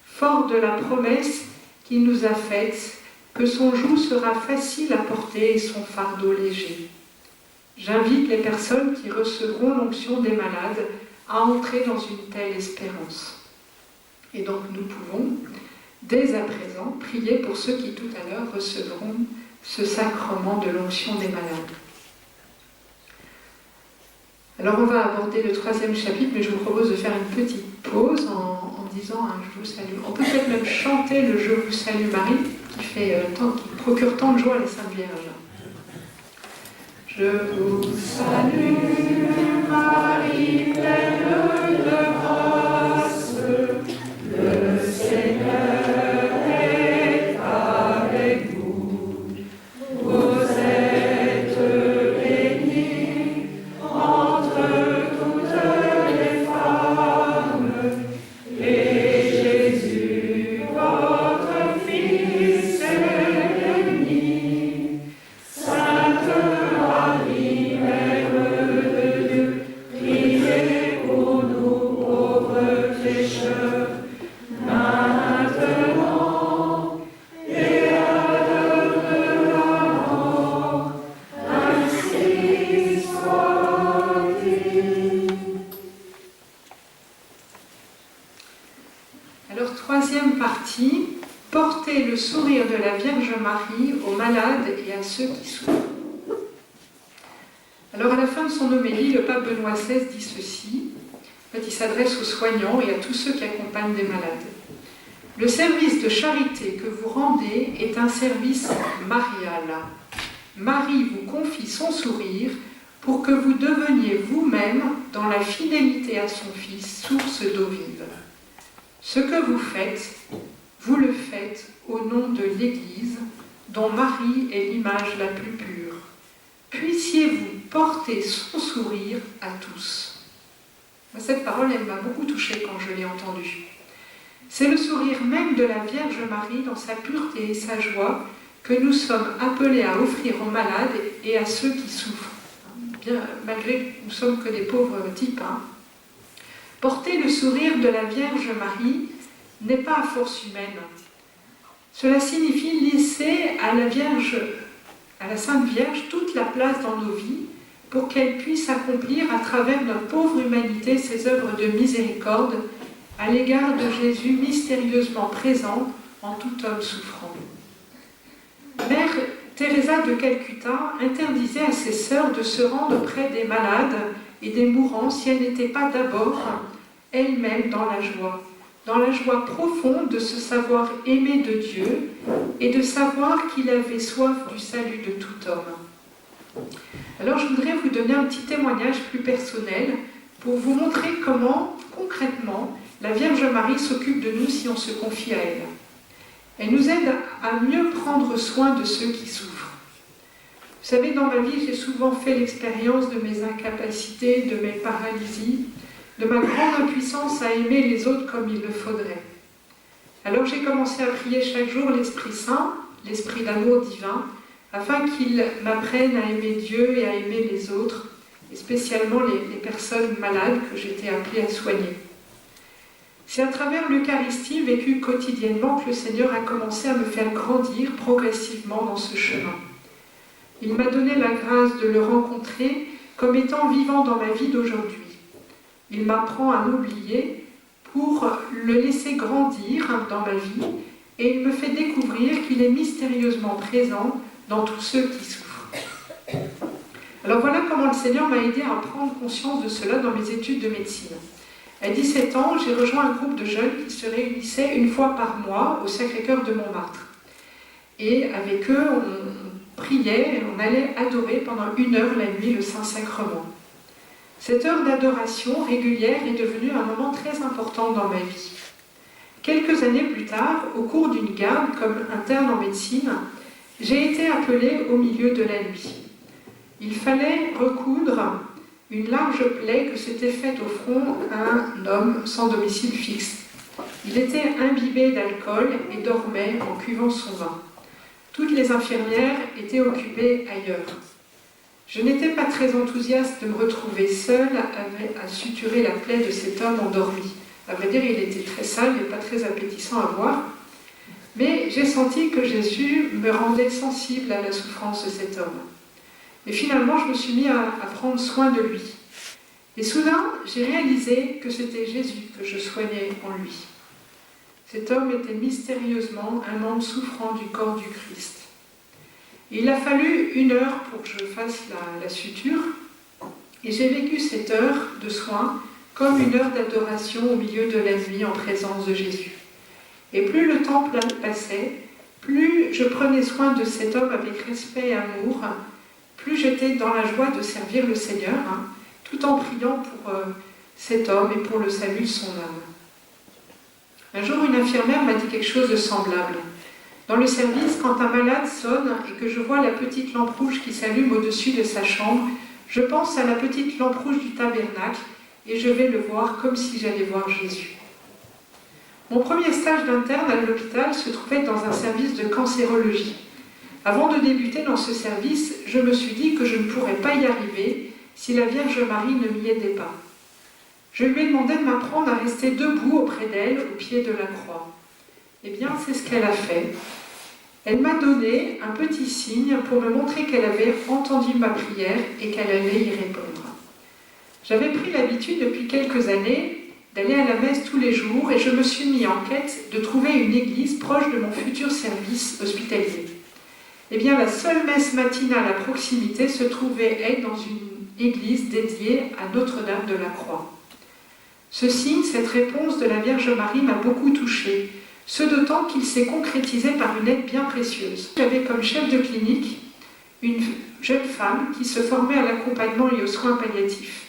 fort de la promesse qu'il nous a faite, que son joug sera facile à porter et son fardeau léger. J'invite les personnes qui recevront l'onction des malades à entrer dans une telle espérance. Et donc nous pouvons, dès à présent, prier pour ceux qui tout à l'heure recevront ce sacrement de l'onction des malades. Alors on va aborder le 3e chapitre, mais je vous propose de faire une petite pause en disant un « Je vous salue ». On peut peut-être même chanter le « Je vous salue Marie » qui procure tant de joie à la Sainte Vierge. Je vous salue Marie, pleine de grâce, le Seigneur est avec vous. Vous êtes bénie entre toutes les femmes, porter le sourire de la Vierge Marie aux malades et à ceux qui souffrent. Alors à la fin de son homélie, le pape Benoît XVI dit ceci. En fait, il s'adresse aux soignants et à tous ceux qui accompagnent des malades. Le service de charité que vous rendez est un service marial. Marie vous confie son sourire pour que vous deveniez vous-même, dans la fidélité à son Fils, source d'eau vive. Ce que vous faites, vous le faites au nom de l'Église, dont Marie est l'image la plus pure. Puissiez-vous porter son sourire à tous. Cette parole, elle m'a beaucoup touchée quand je l'ai entendue. C'est le sourire même de la Vierge Marie dans sa pureté et sa joie que nous sommes appelés à offrir aux malades et à ceux qui souffrent. Bien, malgré que nous sommes que des pauvres types. Porter le sourire de la Vierge Marie n'est pas à force humaine. Cela signifie laisser à la Sainte Vierge, toute la place dans nos vies pour qu'elle puisse accomplir à travers notre pauvre humanité ses œuvres de miséricorde à l'égard de Jésus mystérieusement présent en tout homme souffrant. Mère Teresa de Calcutta interdisait à ses sœurs de se rendre près des malades et des mourants si elles n'étaient pas d'abord elles-mêmes dans la joie profonde de se savoir aimée de Dieu et de savoir qu'il avait soif du salut de tout homme. Alors je voudrais vous donner un petit témoignage plus personnel pour vous montrer comment, concrètement, la Vierge Marie s'occupe de nous si on se confie à elle. Elle nous aide à mieux prendre soin de ceux qui souffrent. Vous savez, dans ma vie, j'ai souvent fait l'expérience de mes incapacités, de mes paralysies, de ma grande impuissance à aimer les autres comme il le faudrait. Alors j'ai commencé à prier chaque jour l'Esprit Saint, l'Esprit d'amour divin, afin qu'il m'apprenne à aimer Dieu et à aimer les autres, et spécialement les personnes malades que j'étais appelée à soigner. C'est à travers l'Eucharistie vécue quotidiennement que le Seigneur a commencé à me faire grandir progressivement dans ce chemin. Il m'a donné la grâce de le rencontrer comme étant vivant dans ma vie d'aujourd'hui. Il m'apprend à m'oublier pour le laisser grandir dans ma vie et il me fait découvrir qu'il est mystérieusement présent dans tous ceux qui souffrent. Alors voilà comment le Seigneur m'a aidé à prendre conscience de cela dans mes études de médecine. À 17 ans, j'ai rejoint un groupe de jeunes qui se réunissait une fois par mois au Sacré-Cœur de Montmartre. Et avec eux, on priait et on allait adorer pendant 1 heure la nuit le Saint-Sacrement. Cette heure d'adoration régulière est devenue un moment très important dans ma vie. Quelques années plus tard, au cours d'une garde comme interne en médecine, j'ai été appelée au milieu de la nuit. Il fallait recoudre une large plaie que s'était faite au front un homme sans domicile fixe. Il était imbibé d'alcool et dormait en cuvant son vin. Toutes les infirmières étaient occupées ailleurs. Je n'étais pas très enthousiaste de me retrouver seule à suturer la plaie de cet homme endormi. À vrai dire, il était très sale et pas très appétissant à voir. Mais j'ai senti que Jésus me rendait sensible à la souffrance de cet homme. Et finalement, je me suis mis à prendre soin de lui. Et soudain, j'ai réalisé que c'était Jésus que je soignais en lui. Cet homme était mystérieusement un membre souffrant du corps du Christ. Et il a fallu 1 heure pour que je fasse la suture. Et j'ai vécu cette heure de soins comme 1 heure d'adoration au milieu de la nuit en présence de Jésus. Et plus le temps passait, plus je prenais soin de cet homme avec respect et amour, plus j'étais dans la joie de servir le Seigneur, tout en priant pour cet homme et pour le salut de son âme. Un jour, une infirmière m'a dit quelque chose de semblable. Dans le service, quand un malade sonne et que je vois la petite lampe rouge qui s'allume au-dessus de sa chambre, je pense à la petite lampe rouge du tabernacle et je vais le voir comme si j'allais voir Jésus. Mon premier stage d'interne à l'hôpital se trouvait dans un service de cancérologie. Avant de débuter dans ce service, je me suis dit que je ne pourrais pas y arriver si la Vierge Marie ne m'y aidait pas. Je lui ai demandé de m'apprendre à rester debout auprès d'elle, au pied de la croix. Eh bien, c'est ce qu'elle a fait. Elle m'a donné un petit signe pour me montrer qu'elle avait entendu ma prière et qu'elle allait y répondre. J'avais pris l'habitude depuis quelques années d'aller à la messe tous les jours et je me suis mis en quête de trouver une église proche de mon futur service hospitalier. Eh bien, la seule messe matinale à proximité se trouvait être dans une église dédiée à Notre-Dame de la Croix. Ce signe, cette réponse de la Vierge Marie m'a beaucoup touchée, ce d'autant qu'il s'est concrétisé par une aide bien précieuse. J'avais comme chef de clinique une jeune femme qui se formait à l'accompagnement et aux soins palliatifs.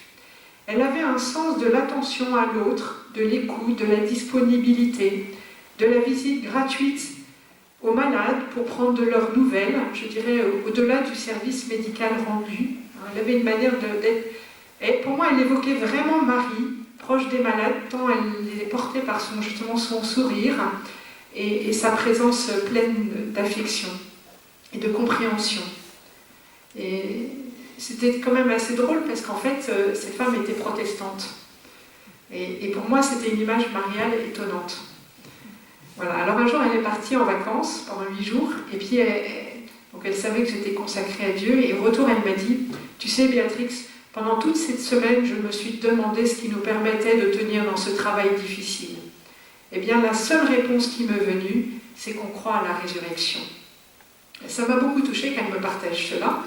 Elle avait un sens de l'attention à l'autre, de l'écoute, de la disponibilité, de la visite gratuite aux malades pour prendre de leurs nouvelles, je dirais au-delà du service médical rendu. Elle avait une manière d'être... Et pour moi, elle évoquait vraiment Marie, proche des malades, tant elle est portée par son sourire et sa présence pleine d'affection et de compréhension. Et c'était quand même assez drôle parce qu'en fait, cette femme était protestante. Et pour moi, c'était une image mariale étonnante. Voilà. Alors un jour, elle est partie en vacances pendant 8 jours, et puis donc elle savait que j'étais consacrée à Dieu, et au retour, elle m'a dit « Tu sais, Béatrix, pendant toute cette semaine, je me suis demandé ce qui nous permettait de tenir dans ce travail difficile. Eh bien, la seule réponse qui m'est venue, c'est qu'on croit à la résurrection. » Ça m'a beaucoup touchée qu'elle me partage cela.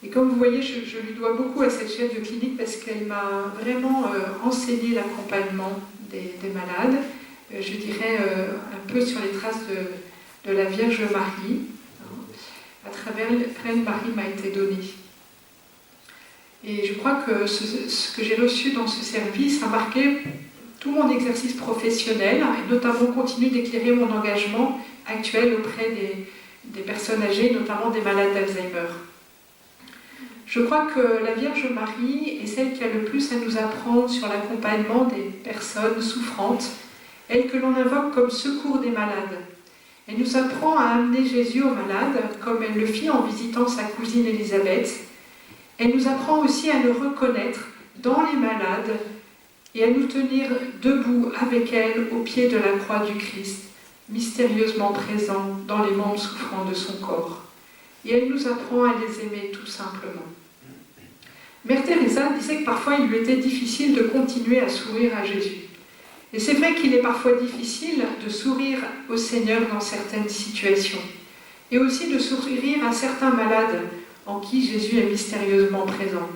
Et comme vous voyez, je lui dois beaucoup à cette chef de clinique parce qu'elle m'a vraiment enseigné l'accompagnement des malades, je dirais un peu sur les traces de la Vierge Marie, à travers laquelle Marie m'a été donnée. Et je crois que ce que j'ai reçu dans ce service a marqué tout mon exercice professionnel et notamment continue d'éclairer mon engagement actuel auprès des personnes âgées, notamment des malades d'Alzheimer. Je crois que la Vierge Marie est celle qui a le plus à nous apprendre sur l'accompagnement des personnes souffrantes, elle que l'on invoque comme secours des malades. Elle nous apprend à amener Jésus aux malades, comme elle le fit en visitant sa cousine Élisabeth. Elle nous apprend aussi à le reconnaître dans les malades et à nous tenir debout avec elle au pied de la croix du Christ, mystérieusement présent dans les membres souffrants de son corps. Et elle nous apprend à les aimer tout simplement. Mère Teresa disait que parfois il lui était difficile de continuer à sourire à Jésus. Et c'est vrai qu'il est parfois difficile de sourire au Seigneur dans certaines situations, et aussi de sourire à certains malades en qui Jésus est mystérieusement présent.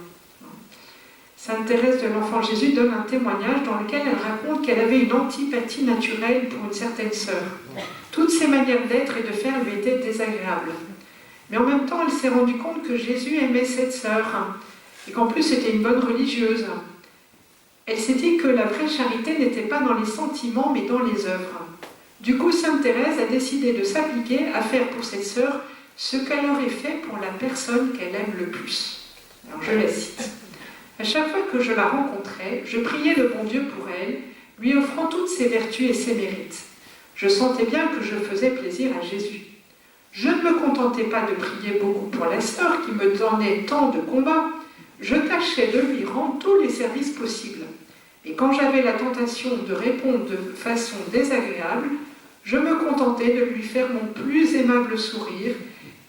Sainte Thérèse de l'Enfant Jésus donne un témoignage dans lequel elle raconte qu'elle avait une antipathie naturelle pour une certaine sœur. Toutes ses manières d'être et de faire lui étaient désagréables. Mais en même temps, elle s'est rendue compte que Jésus aimait cette sœur, et qu'en plus c'était une bonne religieuse. Elle s'est dit que la vraie charité n'était pas dans les sentiments, mais dans les œuvres. Du coup, Sainte Thérèse a décidé de s'appliquer à faire pour cette sœur ce qu'elle aurait fait pour la personne qu'elle aime le plus. Alors je la cite. À chaque fois que je la rencontrais, je priais le bon Dieu pour elle, lui offrant toutes ses vertus et ses mérites. Je sentais bien que je faisais plaisir à Jésus. Je ne me contentais pas de prier beaucoup pour la sœur qui me donnait tant de combats, je tâchais de lui rendre tous les services possibles. Et quand j'avais la tentation de répondre de façon désagréable, je me contentais de lui faire mon plus aimable sourire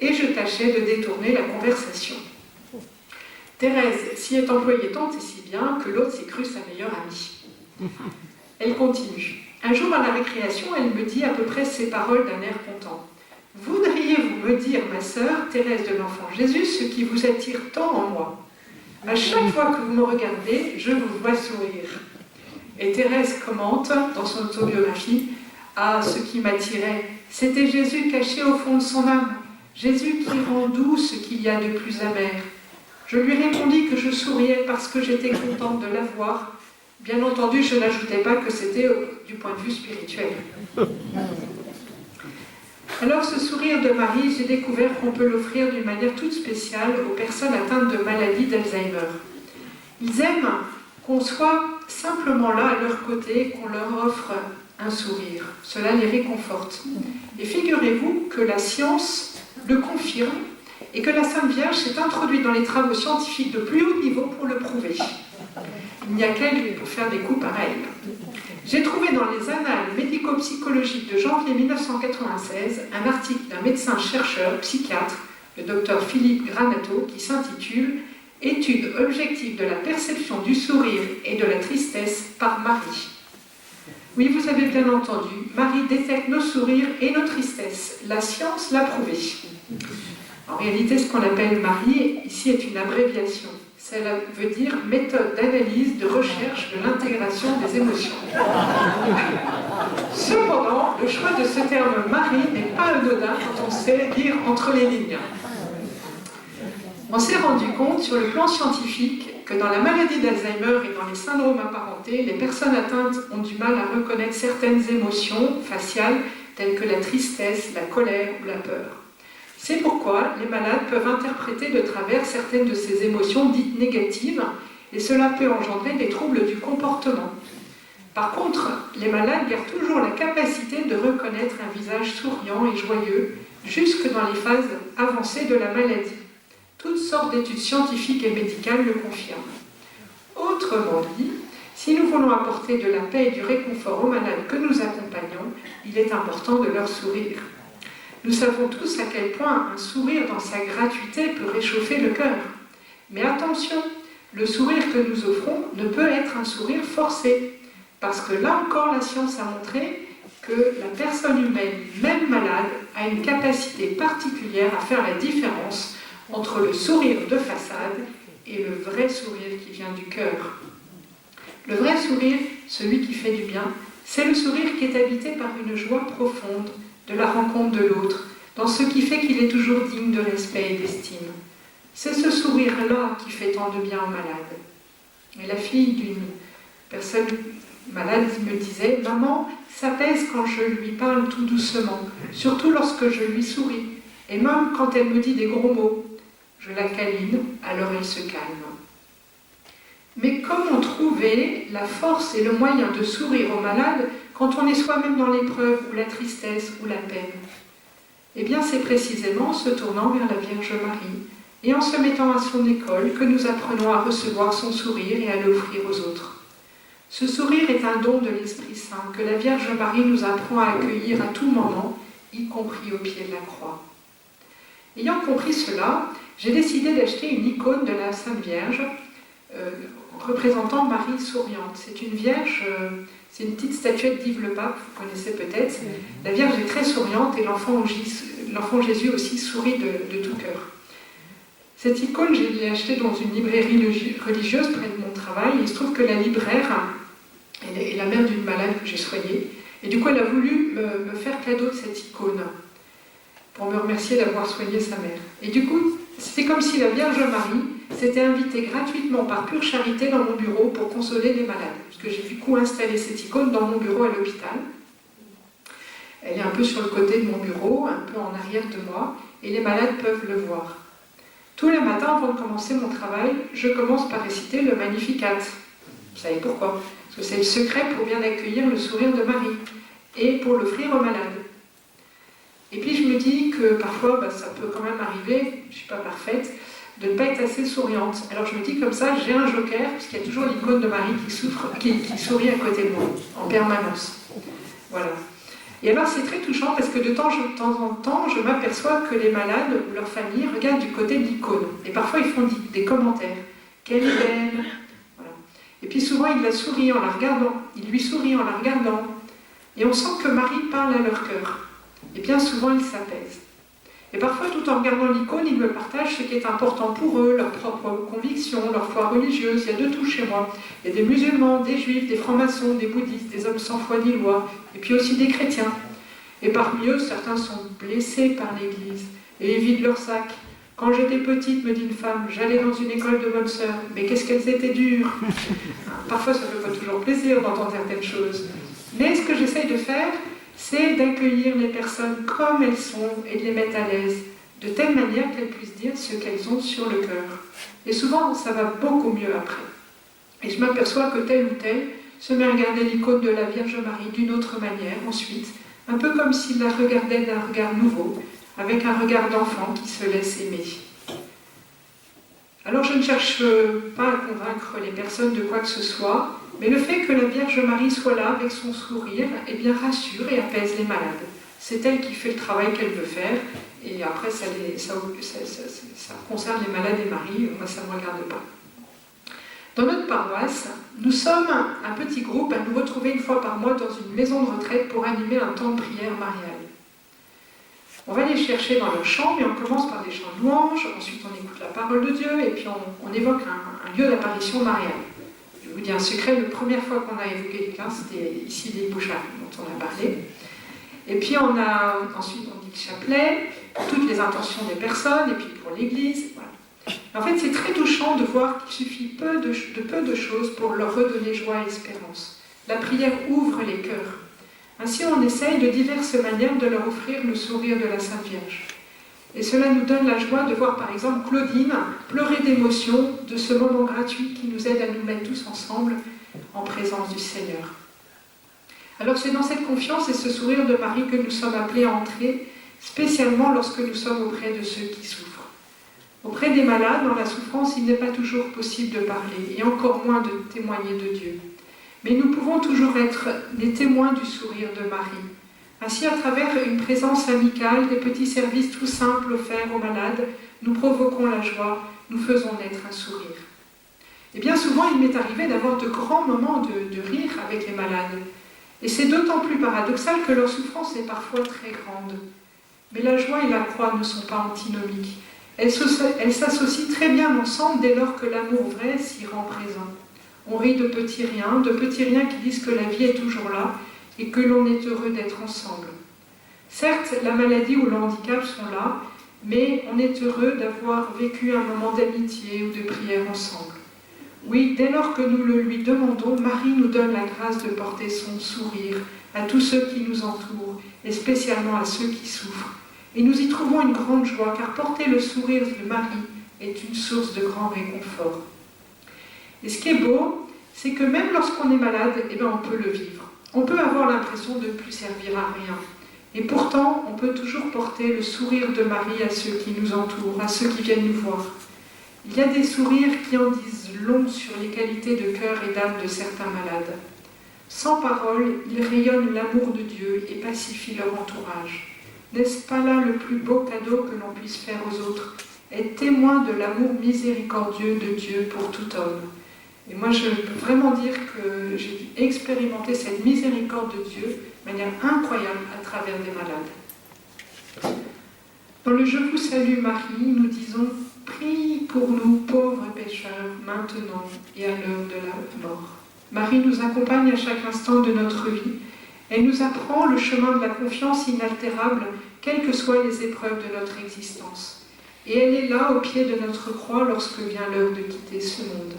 et je tâchais de détourner la conversation. Thérèse s'y est employée tant et si bien que l'autre s'est cru sa meilleure amie. Elle continue. Un jour à la récréation, elle me dit à peu près ces paroles d'un air content. « Voudriez-vous me dire, ma sœur, Thérèse de l'Enfant Jésus, ce qui vous attire tant en moi ? À chaque fois que vous me regardez, je vous vois sourire. » Et Thérèse commente dans son autobiographie « Ah, ce qui m'attirait, c'était Jésus caché au fond de son âme, Jésus qui rend doux ce qu'il y a de plus amer. Je lui répondis que je souriais parce que j'étais contente de la voir. Bien entendu, je n'ajoutais pas que c'était du point de vue spirituel. » Alors, ce sourire de Marie, j'ai découvert qu'on peut l'offrir d'une manière toute spéciale aux personnes atteintes de maladie d'Alzheimer. Ils aiment qu'on soit simplement là à leur côté, qu'on leur offre un sourire. Cela les réconforte. Et figurez-vous que la science le confirme et que la Sainte Vierge s'est introduite dans les travaux scientifiques de plus haut niveau pour le prouver. Il n'y a qu'elle pour faire des coups pareils. J'ai trouvé dans les annales médico-psychologiques de janvier 1996 un article d'un médecin-chercheur, psychiatre, le docteur Philippe Granato, qui s'intitule « Étude objective de la perception du sourire et de la tristesse par Marie. Oui, vous avez bien entendu, Marie détecte nos sourires et nos tristesses. La science l'a prouvé. En réalité, ce qu'on appelle Marie, ici, est une abréviation. Cela veut dire méthode d'analyse, de recherche de l'intégration des émotions. Cependant, le choix de ce terme Marie n'est pas anodin quand on sait lire entre les lignes. On s'est rendu compte sur le plan scientifique que dans la maladie d'Alzheimer et dans les syndromes apparentés, les personnes atteintes ont du mal à reconnaître certaines émotions faciales telles que la tristesse, la colère ou la peur. C'est pourquoi les malades peuvent interpréter de travers certaines de ces émotions dites négatives et cela peut engendrer des troubles du comportement. Par contre, les malades gardent toujours la capacité de reconnaître un visage souriant et joyeux jusque dans les phases avancées de la maladie. Toutes sortes d'études scientifiques et médicales le confirment. Autrement dit, si nous voulons apporter de la paix et du réconfort aux malades que nous accompagnons, il est important de leur sourire. Nous savons tous à quel point un sourire dans sa gratuité peut réchauffer le cœur. Mais attention, le sourire que nous offrons ne peut être un sourire forcé, parce que là encore la science a montré que la personne humaine, même malade, a une capacité particulière à faire la différence entre le sourire de façade et le vrai sourire qui vient du cœur. Le vrai sourire, celui qui fait du bien, c'est le sourire qui est habité par une joie profonde de la rencontre de l'autre, dans ce qui fait qu'il est toujours digne de respect et d'estime. C'est ce sourire-là qui fait tant de bien aux malades. Et la fille d'une personne malade me disait « Maman s'apaise quand je lui parle tout doucement, surtout lorsque je lui souris, et même quand elle me dit des gros mots. Je la câline, alors elle se calme. » Mais comment trouver la force et le moyen de sourire aux malades quand on est soi-même dans l'épreuve ou la tristesse ou la peine? Eh bien, c'est précisément en se tournant vers la Vierge Marie et en se mettant à son école que nous apprenons à recevoir son sourire et à l'offrir aux autres. Ce sourire est un don de l'Esprit Saint que la Vierge Marie nous apprend à accueillir à tout moment, y compris au pied de la croix. Ayant compris cela, j'ai décidé d'acheter une icône de la Sainte Vierge représentant Marie souriante. C'est une Vierge, c'est une petite statuette d'Yves le Pape, vous connaissez peut-être. La Vierge est très souriante et l'enfant Jésus aussi sourit de tout cœur. Cette icône, je l'ai achetée dans une librairie religieuse près de mon travail. Il se trouve que la libraire est la mère d'une malade que j'ai soignée. Et du coup, elle a voulu me faire cadeau de cette icône pour me remercier d'avoir soigné sa mère. Et du coup, c'était comme si la Vierge Marie s'était invitée gratuitement par pure charité dans mon bureau pour consoler les malades. Parce que j'ai du coup installé cette icône dans mon bureau à l'hôpital. Elle est un peu sur le côté de mon bureau, un peu en arrière de moi, et les malades peuvent le voir. Tous les matins, avant de commencer mon travail, je commence par réciter le Magnificat. Vous savez pourquoi? Parce que c'est le secret pour bien accueillir le sourire de Marie et pour l'offrir aux malades. Et puis je me dis que parfois, ça peut quand même arriver, je ne suis pas parfaite, de ne pas être assez souriante. Alors je me dis comme ça, j'ai un joker, parce qu'il y a toujours l'icône de Marie qui sourit à côté de moi, en permanence. Voilà. Et alors c'est très touchant parce que de temps en temps, je m'aperçois que les malades ou leur famille regardent du côté de l'icône. Et parfois ils font des commentaires. Quelle est belle. Voilà. Et puis souvent ils la sourient en la regardant. Ils lui sourient en la regardant. Et on sent que Marie parle à leur cœur. Et bien souvent ils s'apaisent. Et parfois tout en regardant l'icône, ils me partagent ce qui est important pour eux, leurs propres convictions, leur foi religieuse. Il y a de tout chez moi. Il y a des musulmans, des juifs, des francs-maçons, des bouddhistes, des hommes sans foi ni loi, et puis aussi des chrétiens. Et parmi eux, certains sont blessés par l'Église et ils vident leur sac. Quand j'étais petite, me dit une femme, j'allais dans une école de bonnes sœurs, mais qu'est-ce qu'elles étaient dures. Parfois ça ne fait pas toujours plaisir d'entendre certaines choses. Mais ce que j'essaye de faire, c'est d'accueillir les personnes comme elles sont et de les mettre à l'aise, de telle manière qu'elles puissent dire ce qu'elles ont sur le cœur. Et souvent, ça va beaucoup mieux après. Et je m'aperçois que tel ou tel se met à regarder l'icône de la Vierge Marie d'une autre manière ensuite, un peu comme s'il la regardait d'un regard nouveau, avec un regard d'enfant qui se laisse aimer. Alors je ne cherche pas à convaincre les personnes de quoi que ce soit, mais le fait que la Vierge Marie soit là avec son sourire, eh bien rassure et apaise les malades. C'est elle qui fait le travail qu'elle veut faire, Et après, ça concerne les malades et Marie, moi ça ne me regarde pas. Dans notre paroisse, nous sommes un petit groupe à nous retrouver une fois par mois dans une maison de retraite pour animer un temps de prière mariale. On va les chercher dans leur chambre et on commence par des chants de louanges, ensuite on écoute la parole de Dieu et puis on évoque un lieu d'apparition mariale. Je vous dis un secret, la première fois qu'on a évoqué les clans, c'était ici les Bouchards dont on a parlé. Et puis ensuite on dit le chapelet, pour toutes les intentions des personnes et puis pour l'église. Voilà. En fait, c'est très touchant de voir qu'il suffit de peu de choses pour leur redonner joie et espérance. La prière ouvre les cœurs. Ainsi, on essaye de diverses manières de leur offrir le sourire de la Sainte Vierge. Et cela nous donne la joie de voir par exemple Claudine pleurer d'émotion de ce moment gratuit qui nous aide à nous mettre tous ensemble en présence du Seigneur. Alors c'est dans cette confiance et ce sourire de Marie que nous sommes appelés à entrer, spécialement lorsque nous sommes auprès de ceux qui souffrent. Auprès des malades, dans la souffrance, il n'est pas toujours possible de parler, et encore moins de témoigner de Dieu. Mais nous pouvons toujours être les témoins du sourire de Marie. Ainsi, à travers une présence amicale, des petits services tout simples offerts aux malades, nous provoquons la joie, nous faisons naître un sourire. Et bien souvent, il m'est arrivé d'avoir de grands moments de rire avec les malades. Et c'est d'autant plus paradoxal que leur souffrance est parfois très grande. Mais la joie et la croix ne sont pas antinomiques. Elles s'associent très bien ensemble dès lors que l'amour vrai s'y rend présent. On rit de petits riens qui disent que la vie est toujours là et que l'on est heureux d'être ensemble. Certes, la maladie ou le handicap sont là, mais on est heureux d'avoir vécu un moment d'amitié ou de prière ensemble. Oui, dès lors que nous le lui demandons, Marie nous donne la grâce de porter son sourire à tous ceux qui nous entourent, et spécialement à ceux qui souffrent. Et nous y trouvons une grande joie, car porter le sourire de Marie est une source de grand réconfort. Et ce qui est beau, c'est que même lorsqu'on est malade, on peut le vivre. On peut avoir l'impression de ne plus servir à rien. Et pourtant, on peut toujours porter le sourire de Marie à ceux qui nous entourent, à ceux qui viennent nous voir. Il y a des sourires qui en disent long sur les qualités de cœur et d'âme de certains malades. Sans parole, ils rayonnent l'amour de Dieu et pacifient leur entourage. N'est-ce pas là le plus beau cadeau que l'on puisse faire aux autres? Être témoin de l'amour miséricordieux de Dieu pour tout homme. Et moi, je peux vraiment dire que j'ai expérimenté cette miséricorde de Dieu de manière incroyable à travers des malades. Dans le « Je vous salue Marie », nous disons « Prie pour nous, pauvres pécheurs, maintenant et à l'heure de la mort ». Marie nous accompagne à chaque instant de notre vie. Elle nous apprend le chemin de la confiance inaltérable, quelles que soient les épreuves de notre existence. Et elle est là, au pied de notre croix, lorsque vient l'heure de quitter ce monde.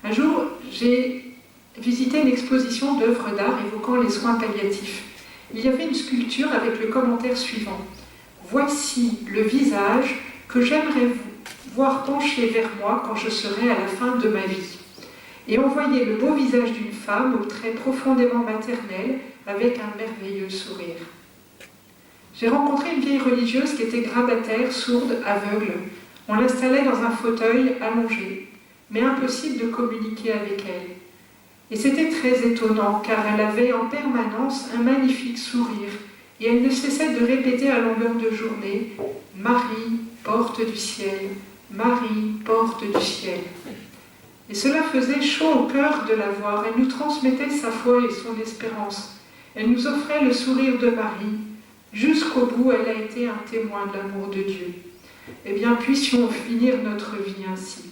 Un jour, j'ai visité une exposition d'œuvres d'art évoquant les soins palliatifs. Il y avait une sculpture avec le commentaire suivant. « Voici le visage que j'aimerais voir pencher vers moi quand je serai à la fin de ma vie. » Et on voyait le beau visage d'une femme aux traits profondément maternels, avec un merveilleux sourire. J'ai rencontré une vieille religieuse qui était grabataire, sourde, aveugle. On l'installait dans un fauteuil allongé, mais impossible de communiquer avec elle. Et c'était très étonnant, car elle avait en permanence un magnifique sourire, et elle ne cessait de répéter à longueur de journée « Marie, porte du ciel, Marie, porte du ciel ». Et cela faisait chaud au cœur de la voir. Elle nous transmettait sa foi et son espérance. Elle nous offrait le sourire de Marie. Jusqu'au bout, elle a été un témoin de l'amour de Dieu. Eh bien, puissions finir notre vie ainsi.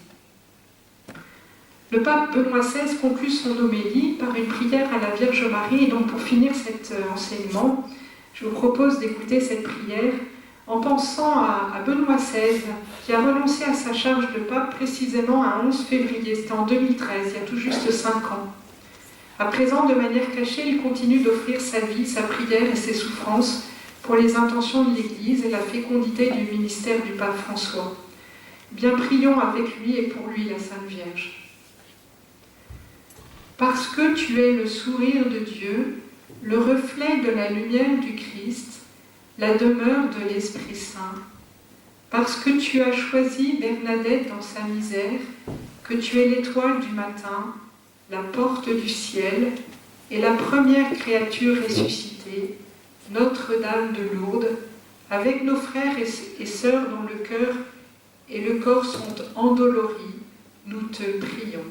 Le pape Benoît XVI conclut son homélie par une prière à la Vierge Marie. Et donc, pour finir cet enseignement, je vous propose d'écouter cette prière en pensant à Benoît XVI, qui a renoncé à sa charge de pape précisément un 11 février, c'était en 2013, il y a tout juste 5 ans. À présent, de manière cachée, il continue d'offrir sa vie, sa prière et ses souffrances pour les intentions de l'Église et la fécondité du ministère du pape François. Bien, prions avec lui et pour lui, la Sainte Vierge. Parce que tu es le sourire de Dieu, le reflet de la lumière du Christ, la demeure de l'Esprit Saint, parce que tu as choisi Bernadette dans sa misère, que tu es l'étoile du matin, la porte du ciel et la première créature ressuscitée, Notre-Dame de Lourdes, avec nos frères et sœurs dont le cœur et le corps sont endoloris, nous te prions.